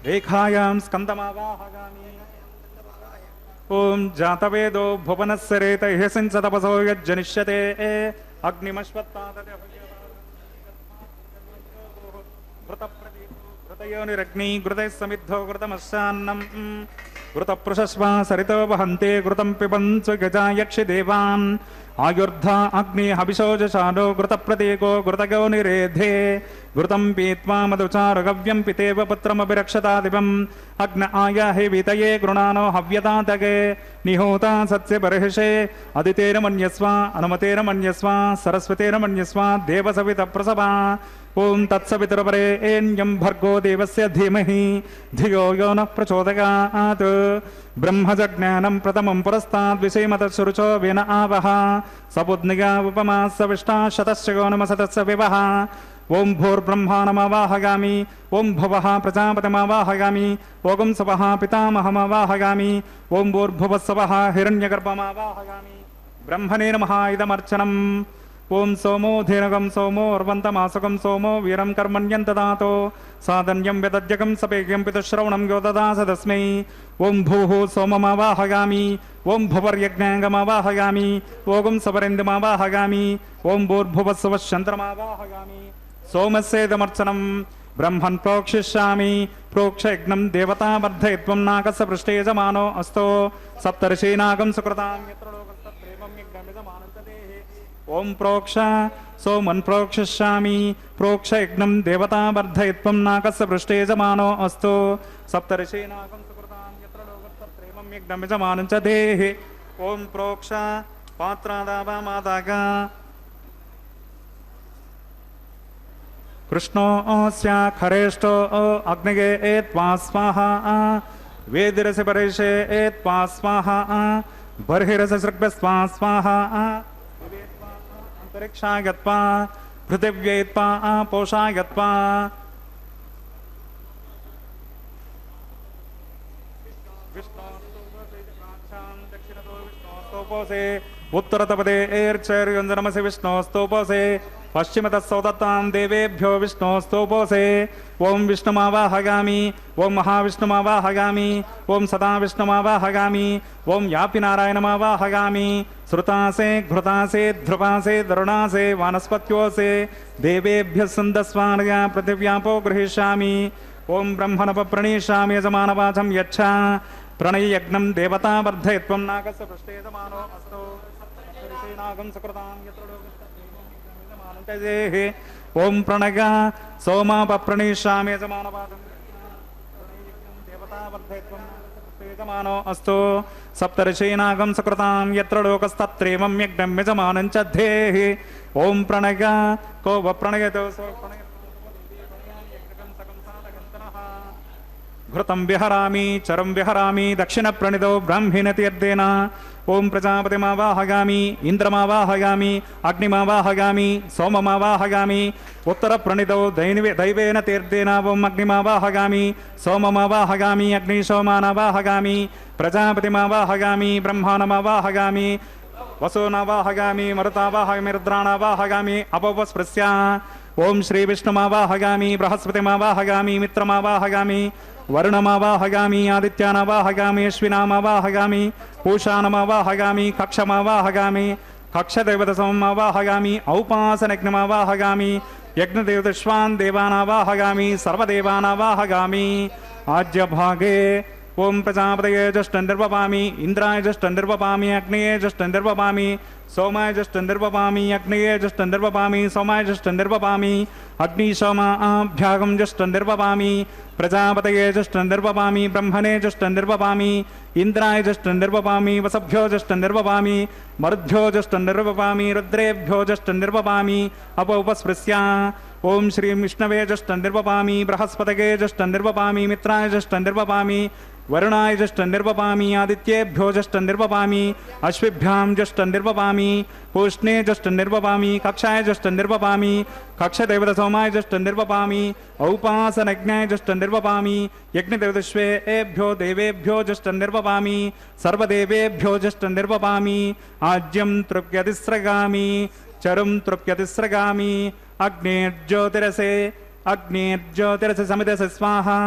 रेखायां स्कन्दमावाहगामि ॐ जातवेदो भुवनस्सरेत ह्यसिंसतपसो यज्जनिष्यते अग्निमश्वत्तादते घृतयोनिरग्नि घृतैः समिद्धो घृतमश्चान्नम् घृतपृषस्वा सरितो वहन्ते घृतं पिबन्त्व गजा यक्षि देवान् आयुर्धा अग्नि हविषोजशानो घृतप्रतीको घृतगोनिरेधे घृतं पीत्वा मधुचारुगव्यं पितेव पुत्रमभिरक्षतादिपम् अग्न आयाहि वीतये गृणानो हव्यतातगे निहोता सत्स्य बर्हिषे अदितेन मन्यस्वा अनुमतेन मन्यस्वा सरस्वतेन मन्यस्वा देवसवितप्रसभा ओं तत्सवितुर्वरेण्यं भर्गो देवस्य धीमहि धियो यो नः प्रचोदयात् ब्रह्मजज्ञानं प्रथमं पुरस्ताद् विषेमतच्छुरुचो वेन आवह सपुद्निगा उपमा सविष्टा शतस्य गोनमसतस्य विवः ओं भूर्ब्रह्माणमवाहगामि ओं भुवः प्रजापतिमवाहगामि ओं सवः पितामहमवाहगामि ओं भूर्भुवस्सवः हिरण्यगर्भमवाहगामि ब्रह्मणे नमः इदमर्चनम् ओं सोमो धेनगं सोमो अर्वन्तमासकं सोमो वीरं कर्मण्यन्तदातो साधन्यं व्यदज्यकं सपेयं पितुश्रवणं योददास तस्मै ओं भूः सोममावाहगामि ओं भुवर्यज्ञाङ्गमावाहगामि ओं सवरेन्दुमावाहगामि ओं भूर्भुवस्सवश्चन्द्रमावाहगामि सोमस्येदमर्चनं ब्रह्मन् प्रोक्षिष्यामि प्रोक्षयज्ञं देवतावर्धयित्वं नाकस्य पृष्ठे यजमानो अस्तो सप्तर्षीनागं सुकृतां यत्र लोकस्तत्प्रेमं यज्ञमिदमानं तदेहि ओं प्रोक्ष सोमन् प्रोक्षिष्यामि प्रोक्षयज्ञं देवतावर्धयित्वं नाकस्य पृष्ठे यजमानो अस्तु सप्तर्षीनागं सुकृतां यत्र लोकस्तत्प्रेमं यज्ञमिदमानं च देहि ओं प्रोक्ष पात्रादावामादागा कृष्णो स्य खरेष्टो अग्निगे त्वा स्वाहा वेदिरसि परिषे त्वा स्वाहा बर्हिरसि सृग्भस्त्वा स्वाहा अंतरिक्षाय गत्वा पृथिव्यै त्वा पोषाय गत्वा विष्णोस्तोपोसे उत्तरतपदे एर्चैर्युञ्जनमसि विष्णोस्तोपोसे पश्चिमतस्सौदत्तां देवेभ्यो विष्णोस्तोपोसे ओं विष्णुमावाहगामि ओं महाविष्णुमावाहगामि ओं सदा विष्णुमावाहगामि ओं यापि नारायणमावाहगामि श्रुतासे घृतासे ध्रुवासे दरुणासे वानस्पत्योसे देवेभ्यः सन्दस्वानया पृथिव्यापो गृहीष्यामि ओं ब्रह्मणपप्रणीष्यामि यजमानवाचं यच्छ प्रणययज्ञं देवतावर्धयित्वं नागस्य पृष्ठे यजमानो अस्तु नागं सकृतां यत्र ओं प्रणग सोमापप्रणीष्यामि यजमानवाचं देवतावर्धयित्वं यजमानो अस्तु सप्तर्षीनागं सकृतां यत्र लोकस्तत्रेवं यज्ञं यजमानं च धेहि ओं प्रणग को वप्रणयतो घृतं विहरामि चरं विहरामि दक्षिणप्रणितो ब्राह्मणतीर्थेन ओं प्रजापतिमावाहगामि इंद्रमावाहगामि अग्निमावाहगामि सोममावाहगामि उत्तरप्रणितो दैवेन तीर्थेन ओं अग्निमावाहगामि सोममावाहगामि अग्निसोमानावाहगामि प्रजापतिमावाहगामि ब्रह्माणमावाहगामि वसूनावाहगामि मरुतावाहगामि रुद्राणावाहगामि अपवस्पृश्य ओम श्री विष्णुमावाहगामि बृहस्पतिमावाहगामि मित्रमावाहगामि वरुणमावाहगामि आदित्यानावाहगामि अश्विनामावाहगामि पूषाणमावाहगामि कक्षमावाहगामि कक्षदेवतसममावाहगामि औपासनग्नमावाहगामि यज्ञदेवतश्वान् देवानावाहगामि सर्वदेवानावाहगामि आज्यभागे ओम प्रजापतये जष्टन्निर्वपामि इंद्राय जष्टन्निर्वपामि अग्नये जष्टन्निर्वपामि सोमाय जष्टन्निर्वपामि अग्नये जष्टन्निर्वपामि सोमाय जष्टन्निर्वपामि अग्निशोमाभ्यागं जष्टन्निर्वपामि प्रजापतये जष्टन्निर्वपामि ब्रह्मणे जष्टन्निर्वपामि इंद्राय जष्टन्निर्वपामि वसभ्यो जष्टन्निर्वपामि मरुद्भ्यो जष्टन्निर्वपामि रुद्रेभ्यो जष्टन्निर्वपामि अपौपस्पृश्य ओम श्री विष्णवे जष्टन्निर्वपामि बृहस्पतये जष्टन्निर्वपामि मित्राय जष्टन्निर्वपामि वरुणाय जष्टन्निर्वपामि आदित्येभ्यो जष्टन्निर्वपामि अश्विभ्यां जष्टन्निर्वपामि पूष्णे जष्टन्निर्वपामि कक्षाय जष्टन्निर्वपामि कक्षदेवतसोमाय जष्टन्निर्वपामि औपासनज्ञाय जष्टन्निर्वपामि यज्ञदेवतश्वेभ्यो देवेभ्यो जष्टन्निर्वपामि सर्वदेवेभ्यो जष्टन्निर्वपामि आज्यं तृप्यतिस्रगामि चरुं तृप्यतिस्रगामि अग्नेर्ज्योतिरसे समिदसे स्वाहा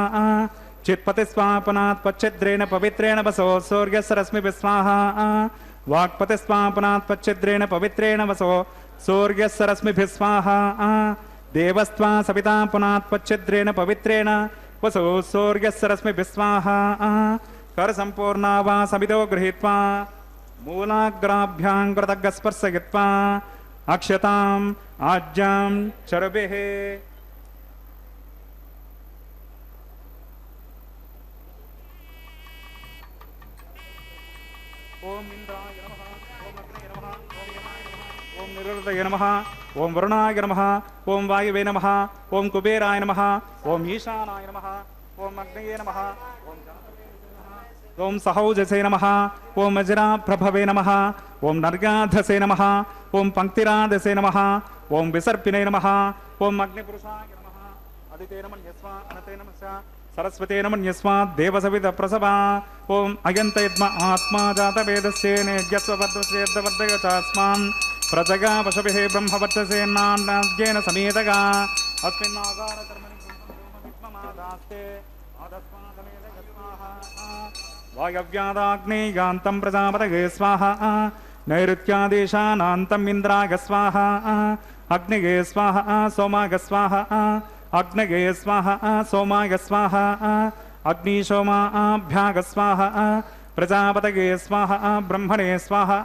चित्पति स्वापनात् पच्छिद्रेण पवित्रेण वसो सूर्यस्य रश्मिभिः स्वाहा वाक्पति स्वापनात् पच्छिद्रेण पवित्रेण वसो सूर्यस्य रश्मिभिः स्वाहा देवस्त्वा सविता पुनात् पच्छिद्रेण पवित्रेण वसो सूर्यस्य रश्मिभिः स्वाहा कर संपूर्णा वा समितो गृहीत्वा मूलाग्राभ्यां कृतज्ञस्पर्शयित्वा अक्षताम् आज्यां चरभिः ओम इंद्राय नमः ओम अग्नये नमः ओम यमाय नमः ओम निरुद्धये नमः ओम वरुणाय नमः ओम वायुवे नमः ओम कुबेराय नमः ओम ईशानाय नमः ओम अग्नये नमः ओम सहौजसे नमः ओम अजराप्रभवे नमः ओम नर्गाधसे नमः ओम पंक्तिराधसे नमः ओम विसर्पिने नमः ओम अग्निपुरुषाय नमः अदितेन मन्यस्वा अनतेन मन्यस्वा सरस्वतेन मन्यस्वा देवसवितप्रसभा ओम अयन्तयद्म आत्मा जातवेदस्येनेज्यस्ववर्धस्येर्धवर्धय चास्मान् प्रजगा पशुभिः ब्रह्मवर्चसेन्नान्नाद्येन समेतगा अस्मिन्नागारकर्मणि विद्ममादास्ते आदस्मादमेदगस्वाहा वायव्यादाग्नेयान्तं प्रजापतये स्वाहा नैऋत्यादेशानान्तम् इन्द्राय स्वाहा अग्नये स्वाहा सोमाय स्वाहा अग्नये स्वाहा सोमाय स्वाहा अग्निशोमाभ्याग स्वाहा प्रजापतये स्वाहा ब्रह्मणे स्वाहा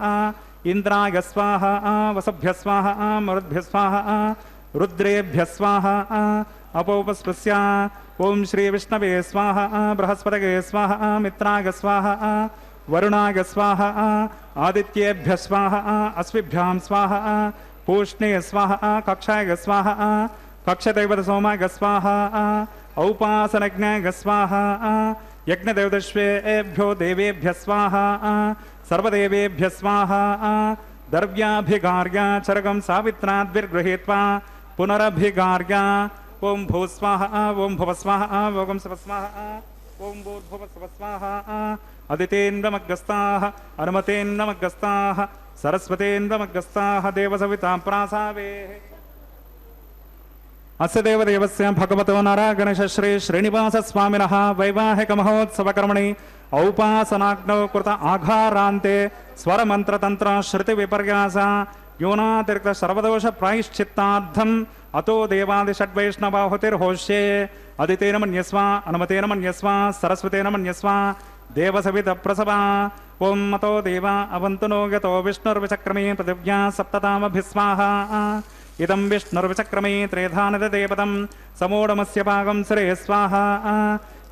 इंद्राय स्वाहा वसुभ्य स्वाहा मरुद्भ्य स्वाहा रुद्रेभ्य स्वाहा अपौपस्पृश्य ओम श्री विष्णवे स्वाहा बृहस्पतये स्वाहा मित्राय स्वाहा वरुणाय स्वाहा आदित्येभ्य स्वाहा अश्विभ्यां स्वाहा पूष्णे स्वाहा कक्षाय स्वाहा कक्षदेवतसोमाय स्वाहा औपासनज्ञाय स्वाहा यज्ञदेवतश्वेभ्यो देवेभ्य स्वाहा सर्वदेवेभ्य स्वाहा द्रव्याभिगार्या चरगं सावित्राद्भिर्गृहीत्वा पुनरभिगार्या ओम भूस्वाहा ओम भुवस्वाहा ओम स्वस्वाहा ओम भूर्भुवस्वाहा अदितेन्द्रमग्गस्ताः अनुमतेन्द्रमग्गस्ताः सरस्वतेन्द्रमग्गस्ताः देवसवितां प्रासावेः अस्य देवदेवस्य भगवतो नारायणगणेश श्री श्रीनिवास स्वामिनः वैवाहिक महोत्सव कर्मणि औपासनाग्नौ कृत आघारान्ते स्वरमन्त्रतन्त्र श्रुति विपर्यास यूनातिरिक्त सर्वदोष प्रायश्चित्तार्थम् अतो देवादिषड्वैष्णवाहुतिर्होष्ये अदितेन मन्यस्वा अनुमतेन मन्यस्वा सरस्वतेन मन्यस्वा देवसवितप्रसभा ओम मतो देवा अवन्तु नो यतो विष्णुर्विचक्रमे पृथिव्या सप्ततामभिस्वाहा इदं विष्णुर्विचक्रमे त्रेधानददेवतं समूढमस्य पागं श्रे स्वाहा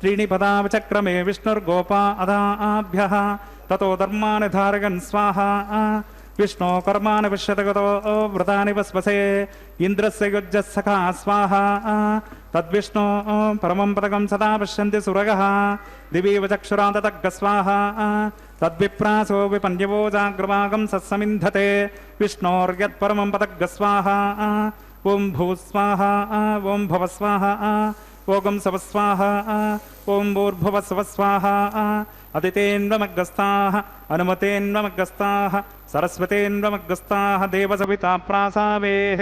त्रीणि पदा विचक्रमे विष्णुर्गोपा अदाभ्यः ततो धर्मानि धारयन् स्वाहा विष्णो कर्माणि पश्यतगतो व्रतानि वस्वसे इन्द्रस्य युज्यः सखा स्वाहा तद्विष्णो परमं पदकं सदा पश्यन्ति सुरगः दिवीव चक्षुरादतग्ग स्वाहा तद्विप्रासो विपन्यवो जाग्रवागं सत्समिन्धते विष्णोर्यत्परमं पदग्ग स्वाहा ओं भूस्वाहा ओं भवस्वाहा ओगं सवस्वाहा ओं भूर्भुवस्वस्वाहा अदितेन्वमग्गस्ताः अनुमतेन्वमग्गस्ताः सरस्वतेन्वमग्गस्ताः देवसविता प्रासावेः।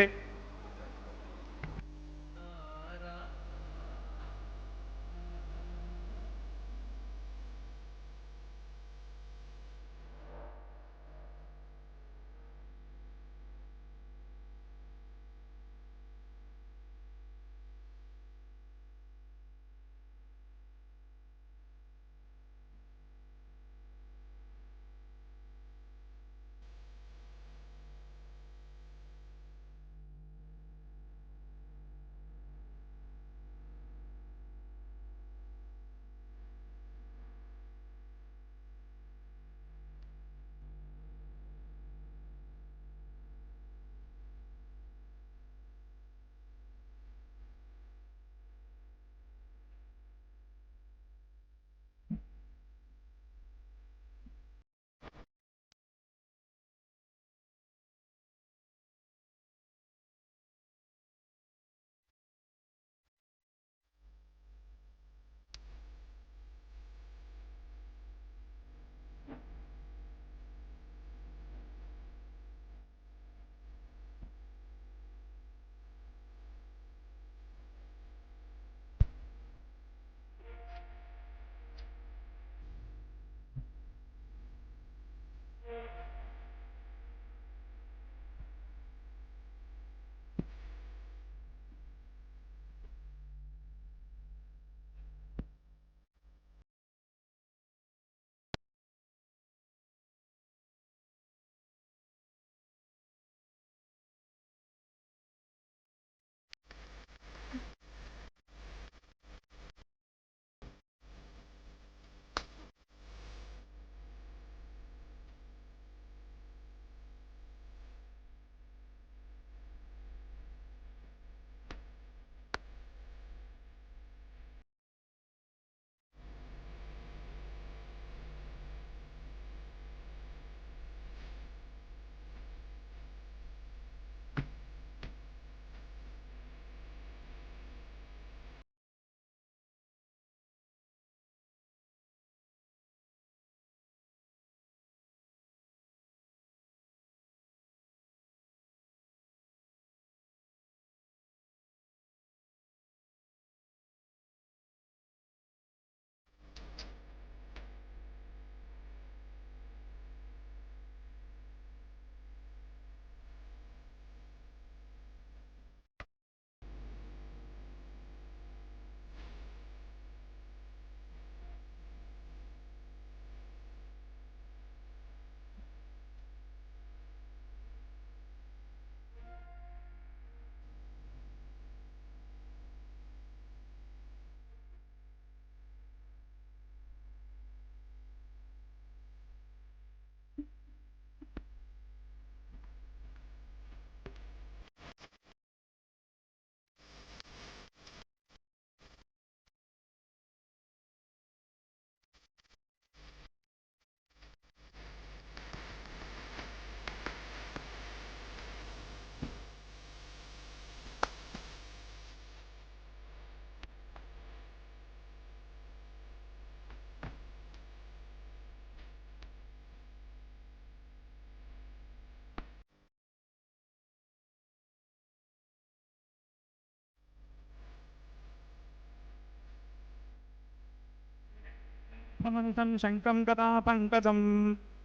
शङ्कं गदा पङ्कजं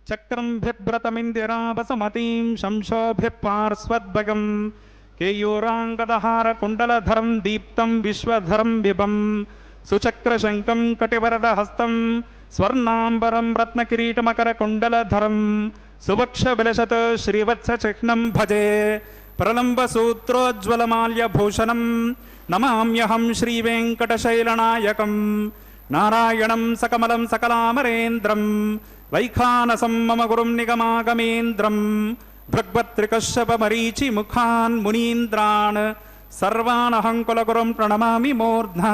चक्रं बिभ्रतमिन्दिरावसमतीं शंशोभिः पार्श्वद्वयं केयूराङ्गदहारकुण्डलधरं दीप्तं विश्वधरं बिभं सुचक्रशङ्कं कटिवरदहस्तं स्वर्णाम्बरं रत्नकिरीटमकरकुण्डलधरं सुवक्षविलसत् श्रीवत्सचिह्नं भजे प्रलम्बसूत्रोज्ज्वलमाल्यभूषणं नमाम्यहं श्रीवेङ्कटशैलनायकं नारायणं सकमलं सकलामरेन्द्रं वैखानसं मम गुरुं निगमागमेन्द्रं भृग्वत्रिकश्यपमरीचिमुखान् मुनीन्द्रान् सर्वानहं कुलगुरुं प्रणमामि मूर्ध्ना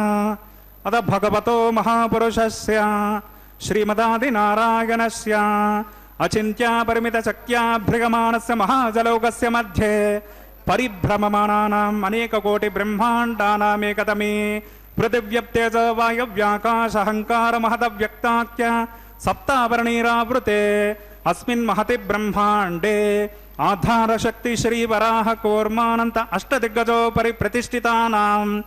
अथ भगवतो महापुरुषस्य श्रीमदादिनारायणस्य अचिन्त्यापरिमितशक्त्याभ्रिगमाणस्य महाजलौकस्य मध्ये परिभ्रममाणानाम् अनेककोटिब्रह्माण्डानामेकतमे पृथिव्यप्तेज वायव्याकाशहङ्कारमहदव्यक्ताख्य सप्ताभरणीरावृते अस्मिन् महति ब्रह्माण्डे आधारशक्ति श्रीवराह कूर्मानन्त अष्टदिग्गजोपरि प्रतिष्ठितानाम्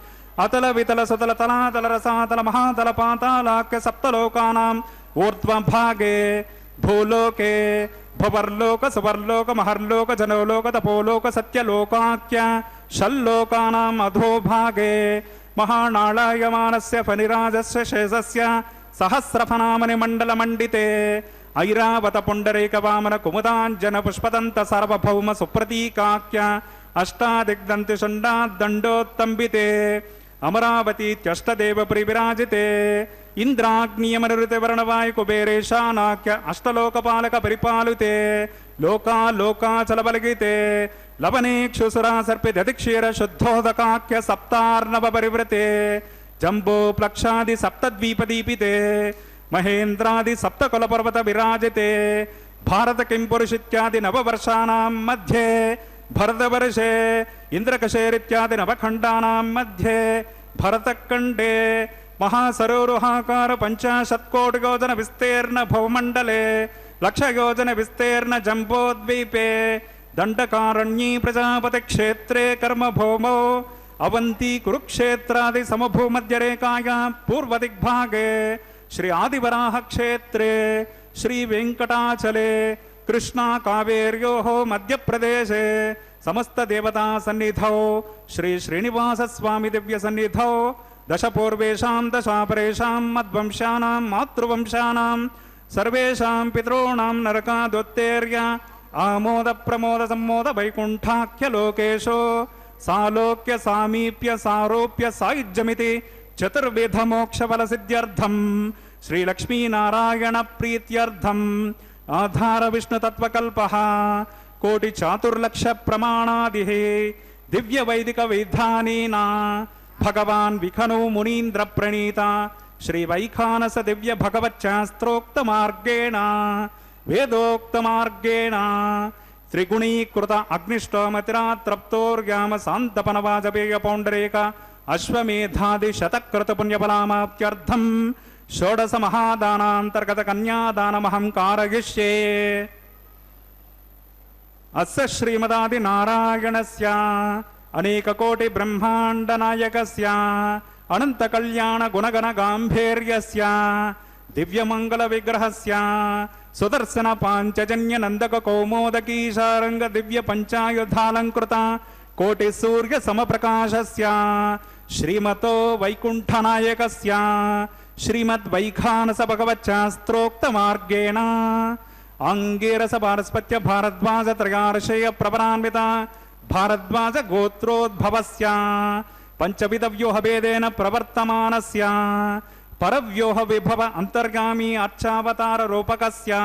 अतल वितल सुतल तलातल रसातल महातल पातालाख्य सप्तलोकानाम् ऊर्ध्वभागे भूलोके भुवर्लोक सुवर्लोक महर्लोक जनोलोक तपोलोक सत्यलोकाख्य षल्लोकानाम् अधोभागे महानालायमानस्य फणिराजस्य शेषस्य सहस्रफनामनि मण्डलमण्डिते ऐरावत पुण्डरीक वामन कुमुदाञ्जन पुष्पदन्त सार्वभौम सुप्रतीकाख्य अष्टादिग्दन्ति षण्डाद्दण्डोत्तम्बिते अमरावतीत्यष्टदेव परिविराजिते इंद्राग्नियमनिरुते वर्णवाय कुबेरेशानाख्य अष्टलोकपालक परिपालिते लोका लोकाचल बलगिते लवनेक्षुसुरा सर्पित अधिक्षीर शुद्धोदकाख्य सप्तार्णव परिवृते जम्बो प्लक्षादि सप्तद्वीपदीपिते महेन्द्रादि सप्तकुल पर्वत विराजिते भारत किंपुरुषित्यादि नववर्षाणां मध्ये भरतवर्षे इंद्रकशेरित्यादि नवखण्डानां मध्ये भरतखण्डे महासरोरुहाकार 50 योजन विस्तीर्ण भूमण्डले 1,00,000 योजन विस्तीर्ण जम्बोद्वीपे दण्डकारण्ये प्रजापति क्षेत्रे कर्मभूमौ अवंती कुरुक्षेत्रादि समभूमध्यरेखायां पूर्वदिग्भागे श्री आदिवराह क्षेत्रे श्री वेंकटाचले कृष्णा कावेर्योः मध्यप्रदेशे समस्त देवता सन्निधौ श्री श्रीनिवास स्वामी दिव्य सन्निधौ दशपूर्वेशां दशापरेशां मद्वंशानां मातृवंशानां सर्वेषां पितॄणां नरकादुत्तेर्य आमोद प्रमोद सम्मोद वैकुण्ठाख्य लोकेषु सालोक्य सामीप्य सारोप्य सायुज्यमिति चतुर्विध मोक्षफल सिद्ध्यर्थं श्री लक्ष्मी नारायण प्रीत्यर्थं आधार विष्णु तत्वकल्पः कोटि चातुर्लक्ष प्रमाणादिः दिव्य वैदिक विधानेन भगवान् विखनो मुनीन्द्र प्रणीता श्री वैखानस दिव्य भगवच्शास्त्रोक्त मार्गेण वेदोक्त मार्गेण त्रिगुणीकृत अग्निष्टोमतिरात्रप्तोर्याम शान्तपनवाजपेय पौण्डरीक अश्वमेधादि शतक्रत पुण्यफलामाप्त्यर्थं षोडश महादानान्तर्गत कन्यादानमहं कारयिष्ये। अस्य श्रीमदादि नारायणस्य अनेक कोटि ब्रह्मांड नायकस्य अनंत कल्याण गुणगण गांभीर्यस्य दिव्य मंगल विग्रहस्य सुदर्शन पांचजन्य नंदक कौमोदकी शारंग दिव्य पंचायुधालंकृत कोटि सूर्य समप्रकाशस्य श्रीमतो वैकुंठ नायकस्य श्रीमद् वैखानस भगवच्शास्त्रोक्त मार्गेण अंगीरस पारस्पत्य भारद्वाज त्रयार्षेय प्रपरान्वित भारद्वाज गोत्रोद्भवस्य पंचविध व्यूह भेदेन प्रवर्तमानस्य परव्यूह विभव अंतर्गामी अर्चावतार रूपकस्य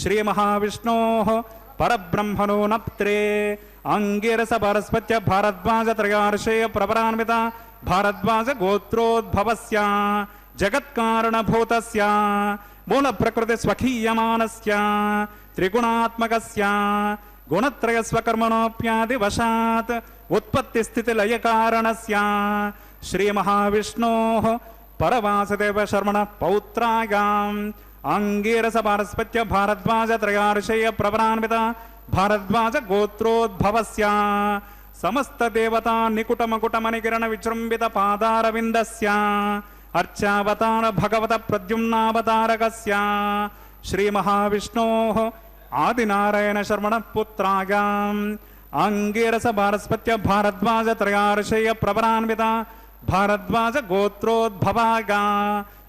श्री महाविष्णोः परब्रह्मणो नप्त्रे अंगिरस पारस्पत्य भारद्वाज त्रयार्षेय प्रपरान्वित भारद्वाज गोत्रोद्भवस्य जगत्कारणभूतस्य मूल प्रकृति स्वकीयमानस्य त्रिगुणात्मकस्य गुणत्रय स्वकर्मणोऽप्यादि वशात् उत्पत्ति स्थिति लय कारणस्य श्री महाविष्णोः परवासुदेव शर्मण पौत्रायाम् अंगीरस पारस्पत्य भारद्वाज त्रयार्षेय प्रपरान्वित भारद्वाज गोत्रोद्भवस्य समस्त देवता निकुट मकुट मणिकिरण विजृंभित पादारविन्दस्य अर्चावतार भगवत प्रद्युम्नावतारकस्य श्री महाविष्णोः आदिनारायण शर्मण पुत्रायाम् अंगीरस पारस्पत्य भारद्वाज त्रयार्षेय प्रपरान्वित भारद्वाज गोत्रोद्भवाय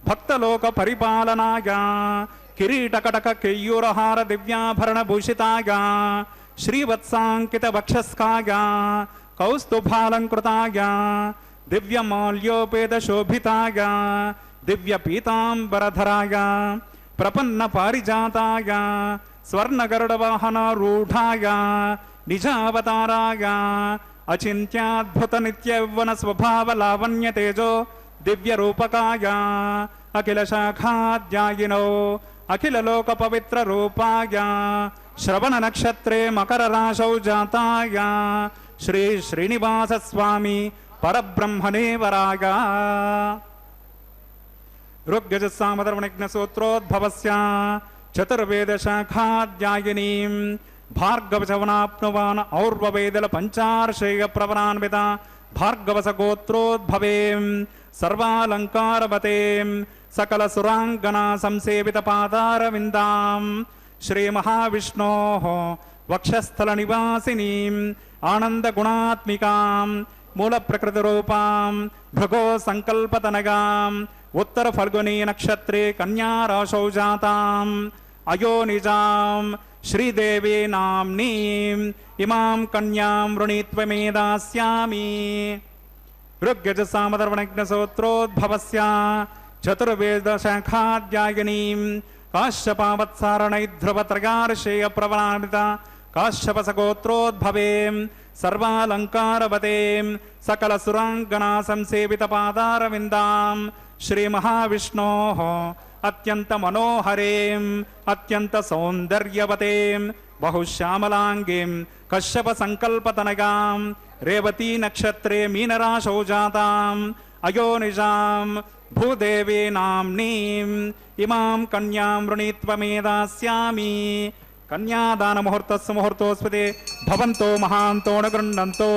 भक्तलोक परिपालनाय किरीटकटक केयूरहार दिव्याभरण भूषिताय श्रीवत्सांकित वक्षस्काय कौस्तुभालंकृताय दिव्य माल्योपेत शोभिताय दिव्य पीतांबरधराय प्रपन्न पारिजाताय स्वर्ण गरुड़ वाहन रूढ़ाय निजावताराय अचिंत्याद्भुत नित्य यौवन स्वभाव लावण्य तेजो दिव्य रूपकाय अखिल शाखाध्यायिनो अखिल लोक पवित्र रूपाय श्रवण नक्षत्रे मकर राशौ जाताय श्री श्रीनिवास स्वामी परब्रह्मणे वराय ऋग्यजस्सामधर्मनिघ्नसूत्रोद्भवस्य चतुर्वेदशाखाध्यायिनीं भार्गवचवनाप्नुवान् और्ववेदल पञ्चार्षेयप्रवरान्वित भार्गवसगोत्रोद्भवें सर्वालङ्कारवतें सकलसुराङ्गना संसेवितपादारविन्दां श्रीमहाविष्णोः वक्षस्थलनिवासिनीम् आनन्दगुणात्मिकां मूलप्रकृतिरूपां भृगो सङ्कल्पतनगाम् उत्तरफल्गुनी नक्षत्रे कन्याराशौ जाताम् अयोनिजां श्रीदेवी नाम्नीम् इमां कन्यां वृणीत्वमे दास्यामि। ऋग्यजसामधर्मनिघ्नसूत्रोद्भवस्य चतुर्वेदशाखाध्यायिनीं काश्यपावत्सारणैध्रुवत्रयार्षेयप्रवरान्वित काश्यपसगोत्रोद्भवें सर्वालङ्कारवतें सकलसुराङ्गना संसेवितपादारविन्दां श्रीमहाविष्णोः अत्यन्तमनोहरें अत्यन्तसौन्दर्यवतें बहुश्यामलाङ्गीं कश्यपसङ्कल्पतनगां रेवती नक्षत्रे मीनराशौ जाताम् अयोनिजां भूदेवी नाम्नीम् इमां कन्यां वृणीत्वमे दास्यामि। कन्यादान मुहूर्तस्य मुहूर्तोस्पदे भवन्तो महान्तो न गृह्णन्तो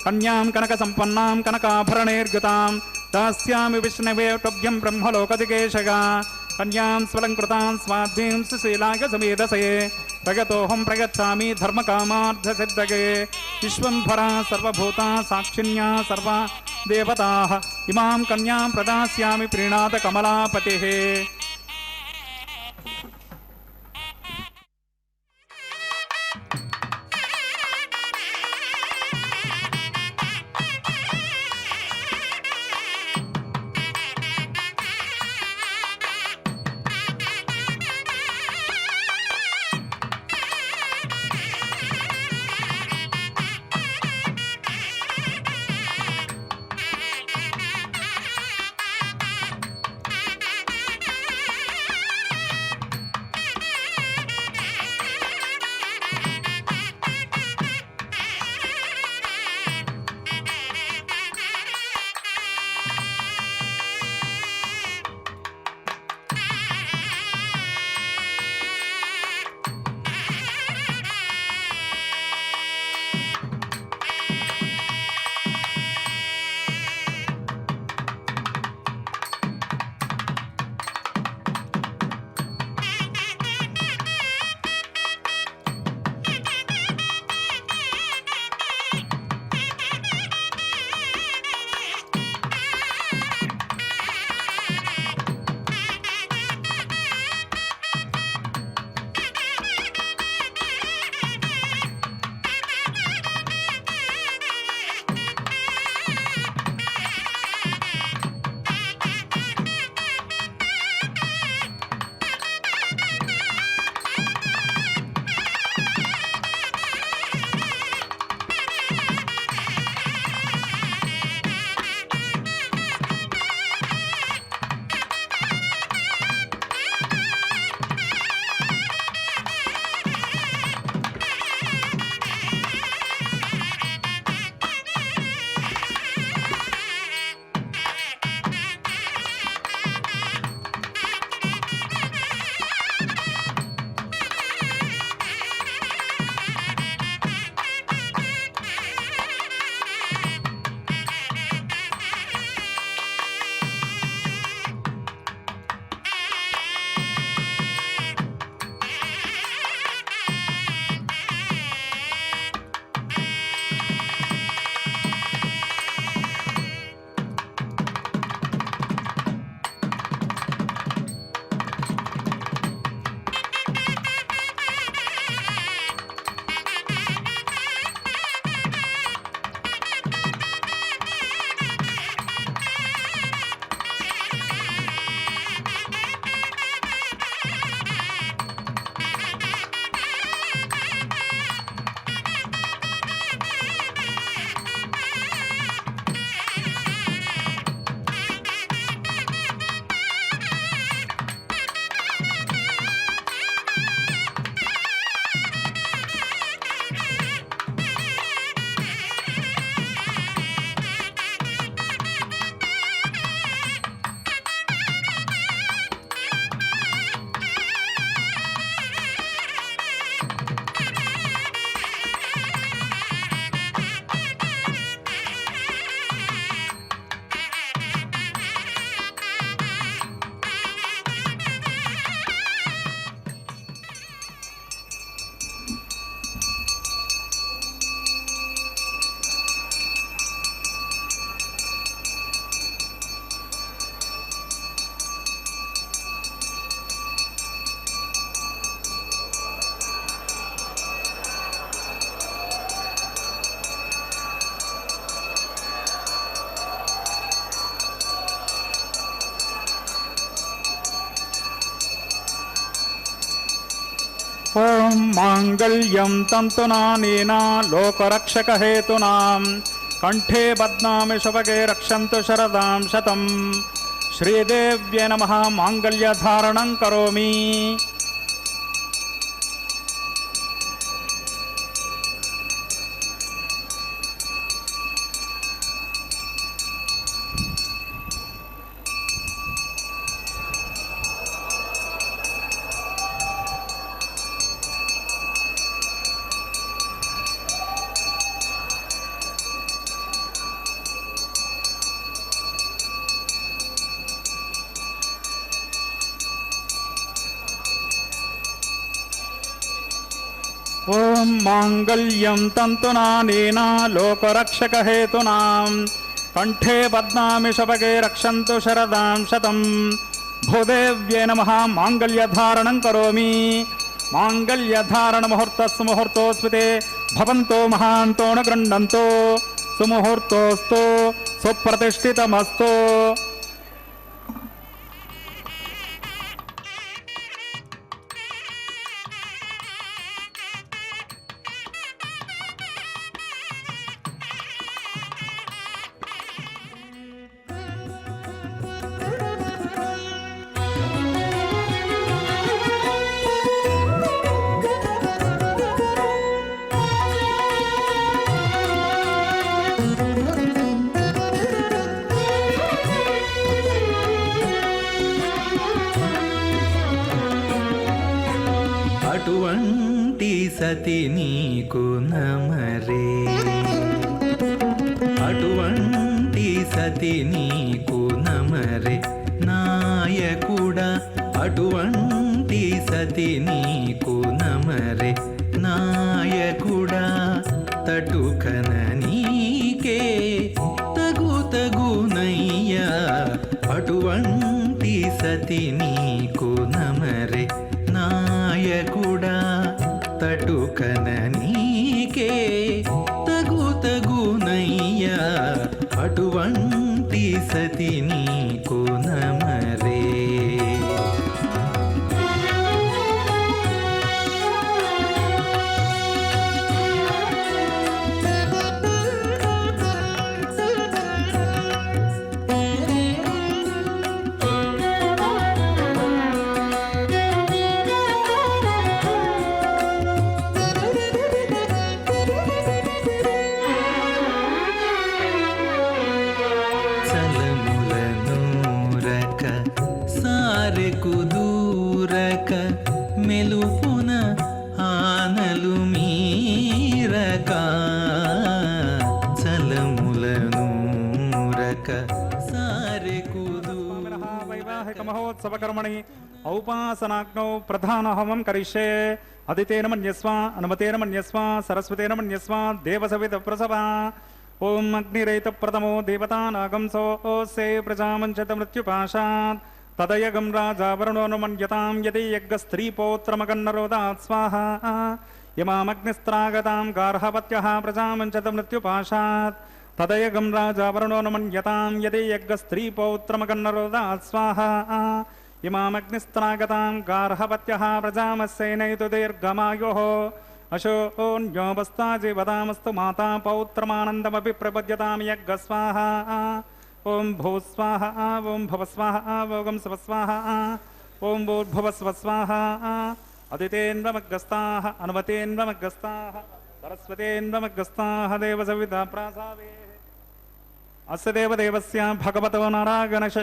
कन्यां कनकसम्पन्नां कनकाभरणैर्युतां दास्यामि विष्णवे तुभ्यं ब्रह्मलोकदिगेशगा कन्यां स्वलङ्कृतां स्वाध्वीं सुशीलाय समेधसे प्रगतोऽहं प्रगच्छामि धर्मकामार्थसिद्धये विश्वम्भरा सर्वभूता साक्षिण्या सर्वा देवताः इमां कन्यां प्रदास्यामि प्रीणात कमलापतिः। ఓం మాంగళ్యం తంతునానేనా లోకరక్షకహేతునాం కంఠే బధ్నామి శుభగే రక్షంతు శరదాం శతం. శ్రీదేవ్యై నమః. మాంగళ్యధారణం కరోమి. ఓం మాంగళ్యం తంతునానేనా లోకరక్షకహేతునాం కంఠే బధ్నామి శుభగే రక్షంతు శరదాం శతం. భూదేవ్యై నమః. మాంగళ్యధారణం కరోమి. మాంగళ్యధారణ ముహూర్తస్సు ముహూర్తోస్మితే భవంతో మహాంతో న గృహ్ణంతో సుముహూర్తోస్తు సుప్రతిష్ఠితమస్తు. అటువంటి సతి నీకు నమరే, అటువంటి సతి నీకు నమరే నాయకుడా, అటువంటి సతి నీకు నమరే నాయకుడా. తటుకన నీకే తగునయ్యా, అటువంటి సతి నీకు నమరే నాయకుడా. తటుకన నీకే తగునయ్యా, అటువంటి సతి నీకు నమరే. దూరక మెలుపున ఆనలు మీరక, చలములనూరక సారెకు వైవాహిక మహోత్సవ కర్మణి ఔపాసనాగ్నౌ ప్రధాన హోమం కరిష్యే. అదితేన మన్యస్వ అనుమతేన మన్యస్వ సరస్వతేన మన్యస్వ దేవసవిత ప్రసవ. ఓం అగ్నిరేత ప్రథమో దేవతానాగం సోస్యే ప్రజామంచత మృత్యుపాశాత్. తదయగం రాజా వరుణోనుమన్యతాం యది యజ్ఞస్త్రీపౌత్రమగన్నరోదాత్ స్వాహా. యమామగ్నిస్త్రాగతాం గార్హవత్యః ప్రజామంచత మృత్యుపాశాత్. తదయగం రాజా వరుణోనుమన్యతాం యది యజ్ఞస్త్రీపౌత్రమగన్నరోదాత్ స్వాహా. ఇమామగ్నిస్త్రాగతాం గార్హవత్యః ప్రజామస్యైనైతు దీర్ఘమాయోః. అశోన్యోబస్తా జీవతామస్తు మాతా పౌత్రమానందమపి ప్రపద్యతాం యజ్ఞ స్వాహా. ఓం భూస్వాహ ఓం భవస్వాహ ఓం శవస్వాహ ఓం భూర్భువస్వస్వాహ. అదితేన్వమగ్గస్తాః అనుమతేన్వమగ్గస్తాః సరస్వతేన్వమగ్గస్తాః దేవసవితా ప్రాసావే. అస్య దేవదేవస్య భగవతో నారాయణశ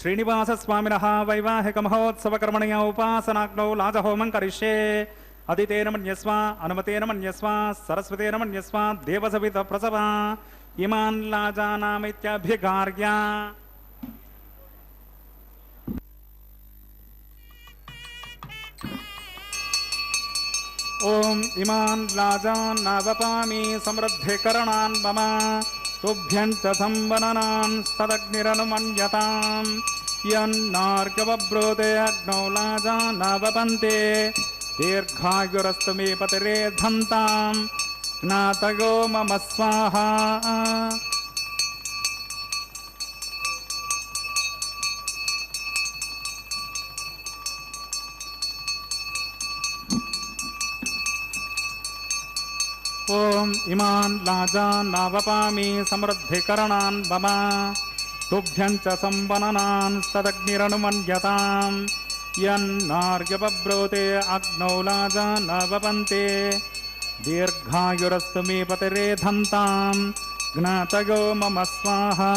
శ్రీనివాసస్వామినః వైవాహిక మహోత్సవ కర్మణి ఉపాసనాగ్నౌ లాజహోమం కరిష్యే. అదితేన మన్యస్వ అనుమతేన మన్యస్వ సరస్వతేన మన్యస్వ దేవసవిత ప్రసవ. ఇమాన్ లాజానామిత్యభిగార్య. ఓం ఇమాన్ లాజాన్నావపామి సమృద్ధికరణాన్ మమ. తుభ్యం చ సంవననాన్ స్తదగ్నిరనుమన్యతాం. యన్నార్గవబ్రూతే అగ్నౌ లాజానావపంతే. దీర్ఘాయురస్తు మే పతిరేధంతాం జ్ఞాతయో మమ స్వాహా. ఓం ఇమాన్ లాజాన్ నావపామి సమృద్ధికరణాన్ మమ తుభ్యం చ సంవననాన్ సదగ్నిరనుమన్యతాం యన్నార్యపబ్రోతే అగ్నౌ లాజాన్ నవపంతే దీర్ఘాయురస్తు మే పతిరేధంతాం జ్ఞాతయో మమ స్వాహా.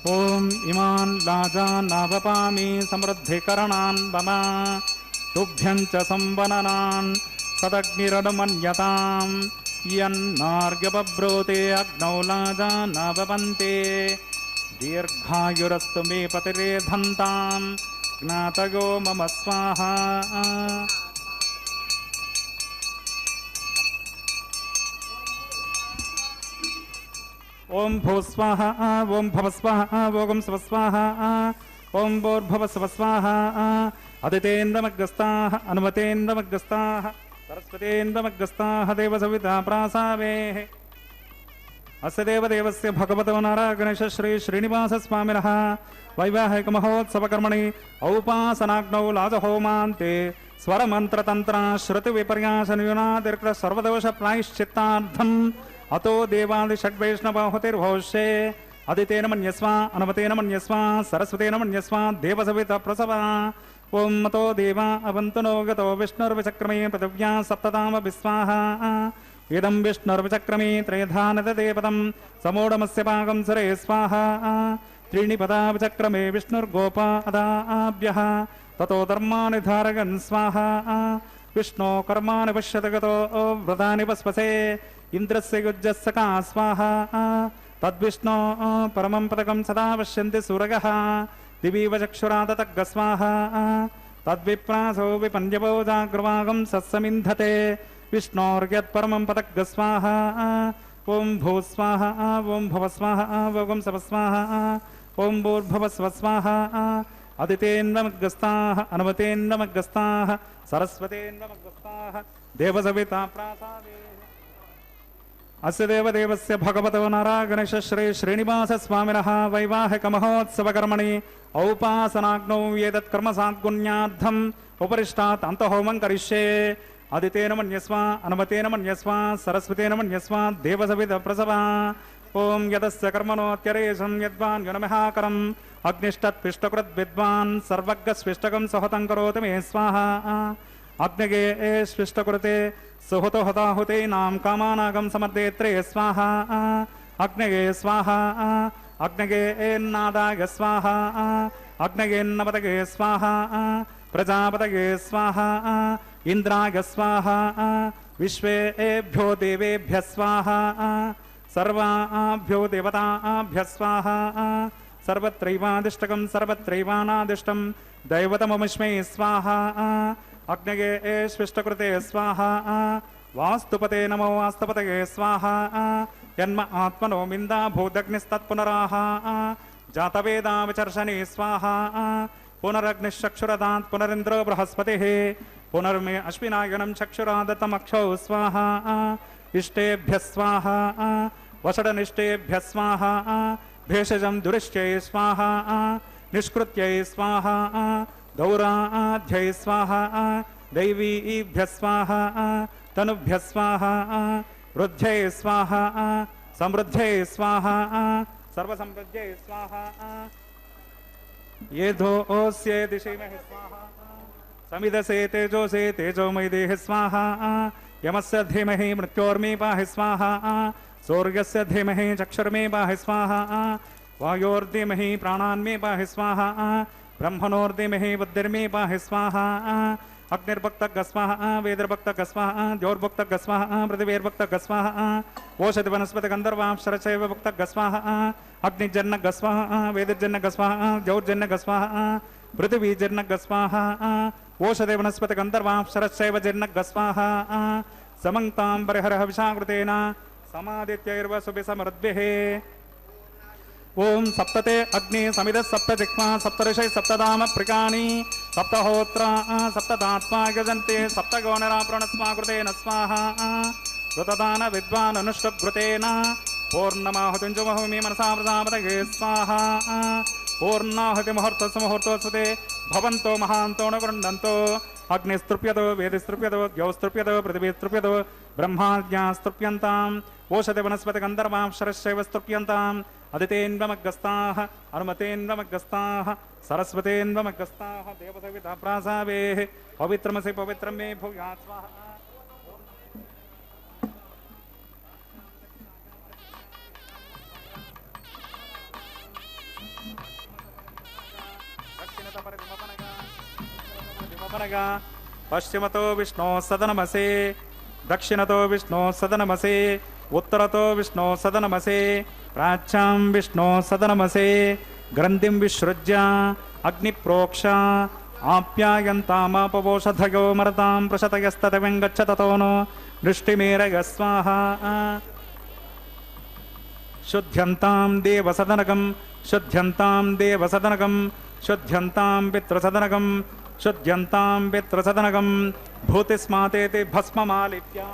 ఓం ఇమాన్ లాజాన్ నావపామి సమృద్ధికరణాన్ మమ తుభ్యం చ సంవననాన్ సదగ్నిరనుమన్యతాం యన్నార్యపబ్రోతే అగ్నౌ లాజాన్ నవపంతే దీర్ఘాయురస్తు మే పతిరేధంతాం జ్ఞాతయో మమ స్వాహా. ఓం భూస్వాహ ఓం భవస్వాహ ఓం స్వస్వాహ ఓం భూర్భవస్వస్వాహ అదితేంద్రమగ్రస్తాః అనుమతేంద్రమగ్రస్తాః సరస్వతేంద్రమగ్రస్తాః దేవసవితా ప్రాసావేః. అస్య దేవదేవస్య భగవతో నారాయణగణేశ శ్రీ శ్రీనివాసస్వామినః వైవాహిక మహోత్సవకర్మణి ఔపాసనాగ్నౌ లాజహోమాంతే స్వరమంత్రతంత్ర శృతి విపర్యాస న్యూనాదిర్కృత సర్వదోష ప్రాయశ్చిత్తార్థం అతో దేవాది షడ్వైష్ణవాహుతిర్భోష్యే అదితేన మన్యస్వ అనుమతేన మన్యస్వ సరస్వతేన మన్యస్వ దేవసవిత ప్రసవ. ఓం మతో దేవా అవంతు నో గతో విష్ణుర్విచక్రమే పృథివ్యా సప్తతామ విస్వాహ. ఇదం విష్ణుర్విచక్రమే త్రయధానదే పదం సమూఢమస్య పాకం సరే స్వాహ. త్రీణి పదా విచక్రమే విష్ణుర్గోపా అదాభ్యః తతో ధర్మాని ధారయన్ స్వాహ. విష్ణో కర్మాణి పశ్యత గతో వ్రతాని పస్పసే ఇంద్రస్య యుజ్జస్య కా స్వాహ. తద్విష్ణో పరమం పదకం సదా పశ్యంతి సూరగః దివీవ చక్షురాదతగ్గ స్వాహ. తద్విప్రాసో విపన్యవో జాగ్రవాగం సత్సమింధతే విష్ణోర్యత్పరమం పదగ్గ స్వాహ. ఓం భూస్వాహ ఓం భవస్వాహ ఓం సవస్వాహ ఓం భూర్భవస్వస్వాహ అదితేంద్రమగ్రస్తాః అనుమతేంద్రమగ్రస్తాః సరస్వతేంద్రమగ్రస్తాః దేవసవితా ప్రాసావేః. అస్య దేవదేవస్య భగవతో నారాయణగణేశ శ్రీ శ్రీనివాసస్వామినః వైవాహిక మహోత్సవకర్మణి ఔపాసనాగ్నౌ ఏతత్కర్మ సాద్గుణ్యార్థం ఉపరిష్టాత్ అంతఃహోమం కరిష్యే. అదితేన మన్యస్వ అనుమతేన మన్యస్వ సరస్వతేన మన్యస్వ దేవసవిత ప్రసవ. ఓం యదస్య కర్మణోత్యరేషం యద్వాన్ యునమిహాకరం అగ్నిష్టత్పిష్టకృద్ విద్వాన్ సర్వజ్ఞస్విష్టకం సహతం కరోతు మే స్వాహ. అగ్నగే స్విష్టకృతే సుహుతో హతాహుతైనాం కామానాగం సమర్థేత్రే స్వాహ. అగ్నగే స్వాహ అగ్నగేన్నాదాయ స్వాహ. అగ్నగేన్నపతగే స్వాహ. ప్రజాపతగే స్వాహ. ఇంద్రాయ స్వాహ. విశ్వేభ్యో దేవేభ్య స్వాహ. సర్వాభ్యో దేవతాభ్య స్వాహ. సర్వత్రైవాదిష్టకం సర్వత్రైవానాదిష్టం దైవతమస్మై స్వాహ. అగ్నగే స్విష్టకృతే స్వాహ. వాస్తుపతే నమో వాస్తపతగే స్వాహ. యన్మ ఆత్మనో మిందా భూదగ్నిస్తత్పునరాహ. జాతవేదా విచర్షణే స్వాహ. పునరగ్నిశ్చక్షురదాత్ పునరింద్రో బృహస్పతిః. పునర్మే అశ్వినాయనం చక్షురాదతమక్షౌ స్వాహ. ఇష్టేభ్య స్వాహ. వషడనిష్టేభ్య స్వాహ. భేషజం దురిష్ట్యై స్వాహ. నిష్కృత్యై స్వాహ. దౌరాధ్యై స్వాహ. దైవీభ్య స్వాహ. తనుభ్య స్వాహ. వృద్ధ్యై స్వాహ. సమృద్ధ్యై స్వాహ. సర్వసమృద్ధ్యై స్వాహ. ఏధోస్యే దిశేమహి స్వాహ. సమిదసే తేజోసే తేజోమయి దేహి స్వాహ. యమస్య ధీమహి మృత్యోర్మే పాహి స్వాహ. సూర్యస్య ధీమహి చక్షుర్మే పాహి స్వాహ. వాయోర్ధీమహి ప్రాణాన్మే పాహి స్వాహ. బ్రహ్మణోర్ధీమహి బుద్ధిర్మే పాహి స్వాహ. అగ్నిర్భక్తగ్గ స్వాహ. వేదిర్భక్తగ్గ స్వాహ. జ్యోర్భక్తగ్గ స్వాహ. పృథివీర్భక్తగ్గ స్వాహ. ఓషధి వనస్పతి గంధర్వాంశరచైవ భక్తగ్గ స్వాహ. అగ్నిజన్నగ్గ స్వాహ. వేదిర్జన్నగ్గ స్వాహ. జ్యోర్జన్నగ్గ స్వాహ. పృథివీజన్నగ్గ స్వాహ. ఓషధి వనస్పతి గంధర్వాంశరచైవ జన్నగ్గ స్వాహ. సమంతాం పరిహరః విషాకృతేన సమాదిత్యైర్వసుభి సమృద్భిః. ఓం సప్తతే అగ్ని సమిద సప్త జిహ్వా సప్తఋషై సప్తదామ ప్రికాని సప్తహోత్ర సప్తదాత్మా గజంతే సప్తగోనరా ప్రణస్మాకృతేన స్వాహ. కృతదాన విద్వాన్ అనుష్ఠఘృతేన पूर्णमाहुतिञ्जुमहुमि मनसा प्रजापतये स्वाहा पूर्णाहुतिमुहूर्तस्य मुहूर्तोऽस्ते भवन्तो महान्तो न गृह्णन्तो अग्निस्तृप्यतो वेदिस्तृप्यतो द्यौस्तृप्यतो पृथिवीस्तृप्यतो ब्रह्माज्ञास्तृप्यन्ताम् ओषधि वनस्पतिगन्धर्वांशरश्चैव स्तृप्यन्ताम् अदितेन्वमग्गस्ताः अनुमतेन्वमग्गस्ताः सरस्वतेन्वमग्गस्ताः देवसविता प्रासावेः पवित्रमसि पवित्रं मे भूयात् स्वाहा पश्चिमतो विष्णो सदनमसे दक्षिणतो विष्णो सदनमसे उत्तरतो विष्णो सदनमसे प्राच्यां विष्णो सदनमसे ग्रन्थिं विसृज्य अग्निप्रोक्ष आप्यायन्तामापवोषधयो मरतां पृषतयस्ततविं गच्छततो नो दृष्टिमेरय स्वाहा शुद्ध्यन्तां देवसदनकं शुद्ध्यन्तां देवसदनकं शुद्ध्यन्तां पितृसदनकं शुद्ध्यन्तां पितृसदनकं भूतिस्मातेति भस्ममालिप्या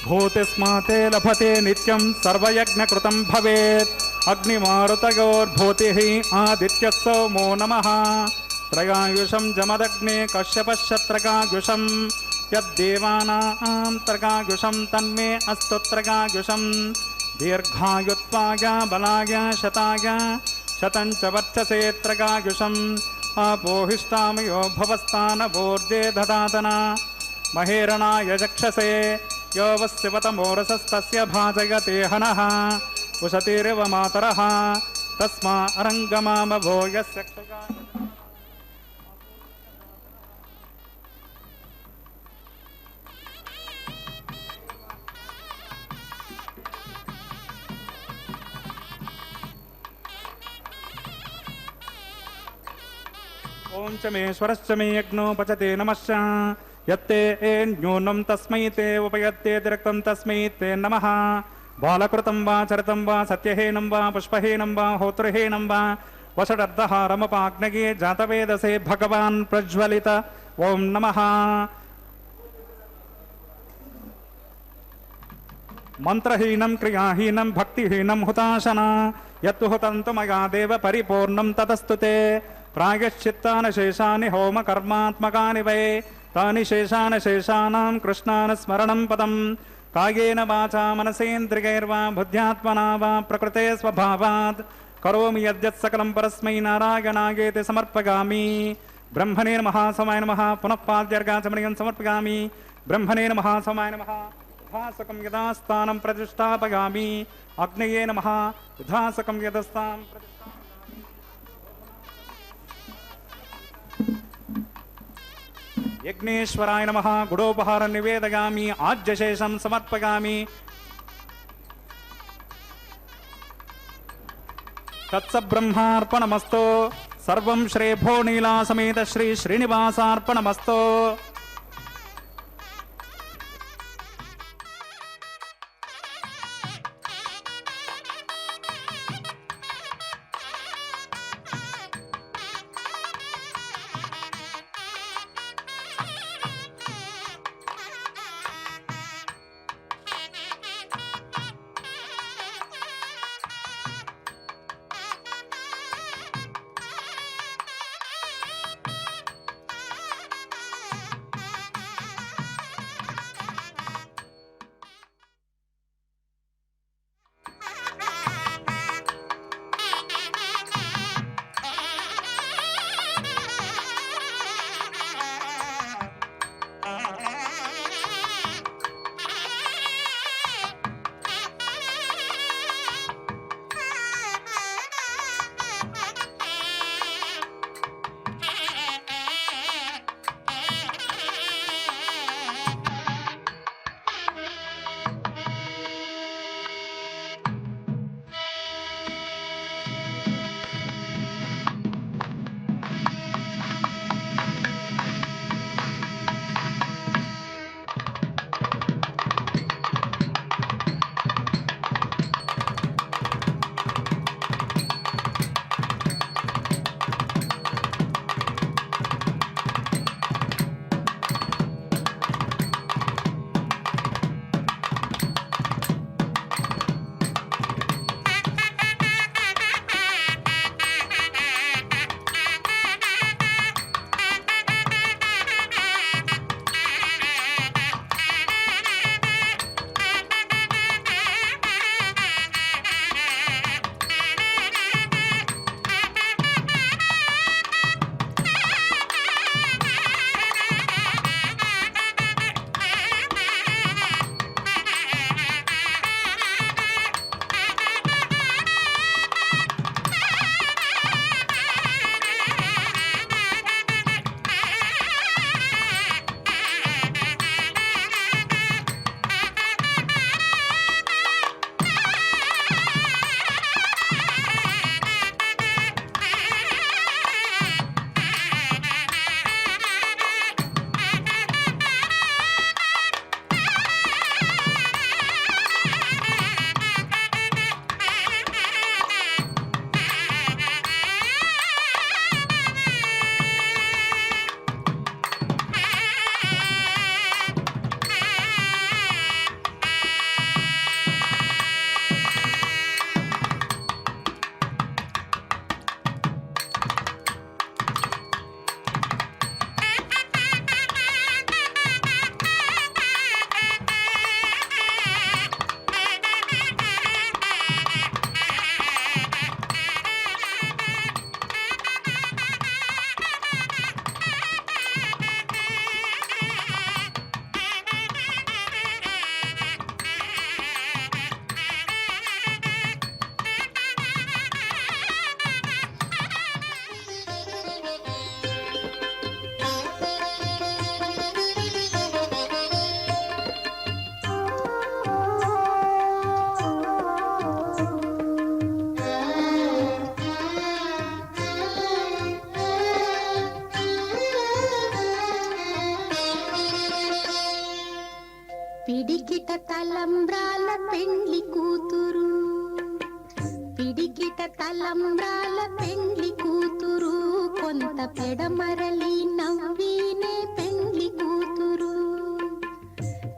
भूतिस्माते लभते नित्यं सर्वयज्ञकृतं भवेत् अग्निमारुतयोर्भूतिः आदित्यः सोमो नमः त्रयायुषं जमदग्ने कश्यपश्चत्रकायुषं यद्देवानां त्रकायुषं तन्मे अस्तु त्रकायुषं दीर्घायुत्वाय बलाय शताय शतं च वर्चसे त्रकायुषम् आपोहिष्टामयो भवस्तानवोर्जे ददातना महेरणाय चक्षसे यो वस्यवतमोरसस्तस्य भाजयते हनः उशतिरिव मातरः तस्मा अरङ्गमामभो यस्य ओं च मे स्वरश्च मे यज्ञो पचते नमश्च यत्ते न्यूनं तस्मै ते उपयत्ते तिरक्तं तस्मै ते नमः बालकृतं वा चरितं वा सत्यहीनं वा पुष्पहीनं वा होतृहीनं वा वषडर्धहारमपाग्नये जातवेदसे भगवान् प्रज्वलित ओं नमः मन्त्रहीनं क्रियाहीनं भक्तिहीनं हुताशना यत्तु हुतं तु मया देव परिपूर्णं ततस्तु ते प्रायश्चित्तानशेषानि होमकर्मात्मकानि वै तानि शेषानशेषाणां कृष्णानुस्मरणं पदं कायेन वाचा मनसेन्द्रियैर्वा बुद्ध्यात्मना वा प्रकृते स्वभावात् करोमि यद्यत् सकलं परस्मै नारायणायेति समर्पयामि ब्रह्मणे नमः समाय नमः पुनः पाद्यर्गाचमनीयं समर्पयामि ब्रह्मणे नमः समाय नमः यथासकं यथास्थानं प्रतिष्ठापयामि अग्नये नमः यथासकं यथास्थां यज्ञेश्वराय नमः गुडोपहारं निवेदयामि आज्यशेषं समर्पयामि तत्सब्रह्मार्पणमस्तु सर्वं श्री भोनीला समेत श्री श्रीनिवासार्पणमस्तु తలంబ్రాల పెండ్లి కూతురు కొంత పెడమరలి నవ్వీనే పెండ్లి కూతురు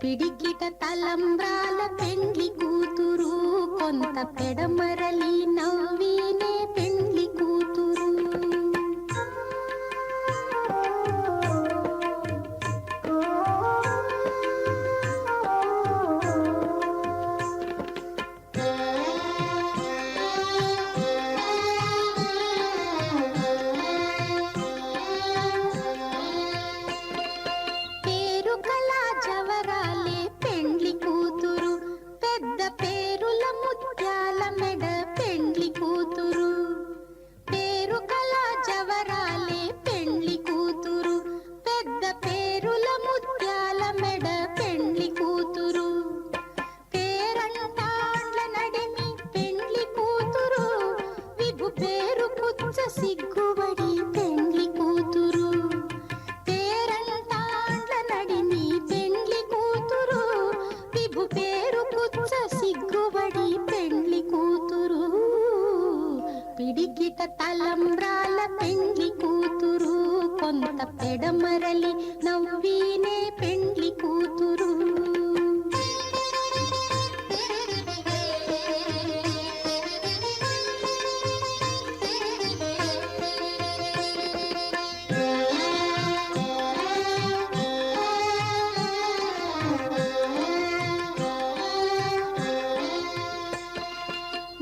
పిడికిట తలంబ్రాల పెండ్లి కూతురు కొంత పెడమరలి నవ్వీనే పెండ్లి కూతురు సిగ్గుబడి పెండ్లి కూతురు పేరంటాండ్ల నడిమి పెండ్లి కూతురు విభు పేరు కుచ్చ సిగ్గుబడి పెండ్లి కూతురు పిడికిట తలంబ్రాల పెండ్లి కూతురు కొంత పెడమరలి నవ్వీనే పెండ్లి కూతురు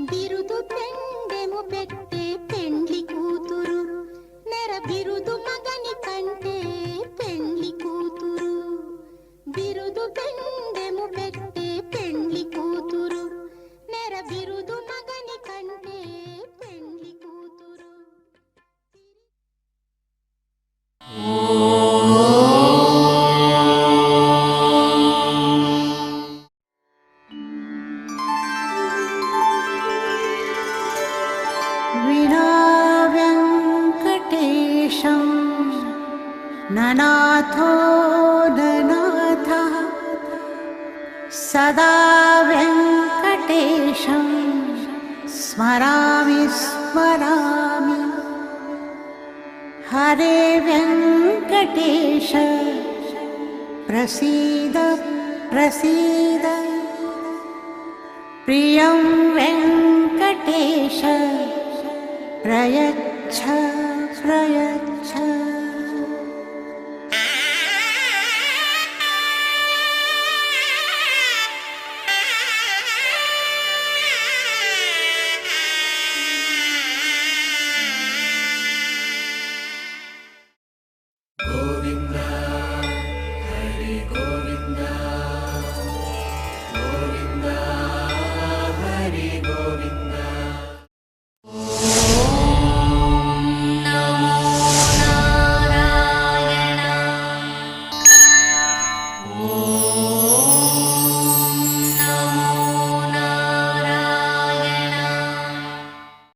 బిరుదు పెండెము పెట్టే పెండ్లి కూతురు నెర బిరుదు మగని కంటే పెండ్లి కూతురు బిరుదు పెండెము పెట్టే పెండ్లి కూతురు నెర బిరుదు మగని కంటే పెండ్లి కూతురు वेङ्कटेशं ननाथो ननाथः सदा वेङ्कटेशं स्मरामि स्मरामि हरे वेङ्कटेश प्रसीद प्रसीद प्रियं वेङ्कटेश प्रयच्छ प्रयच्छ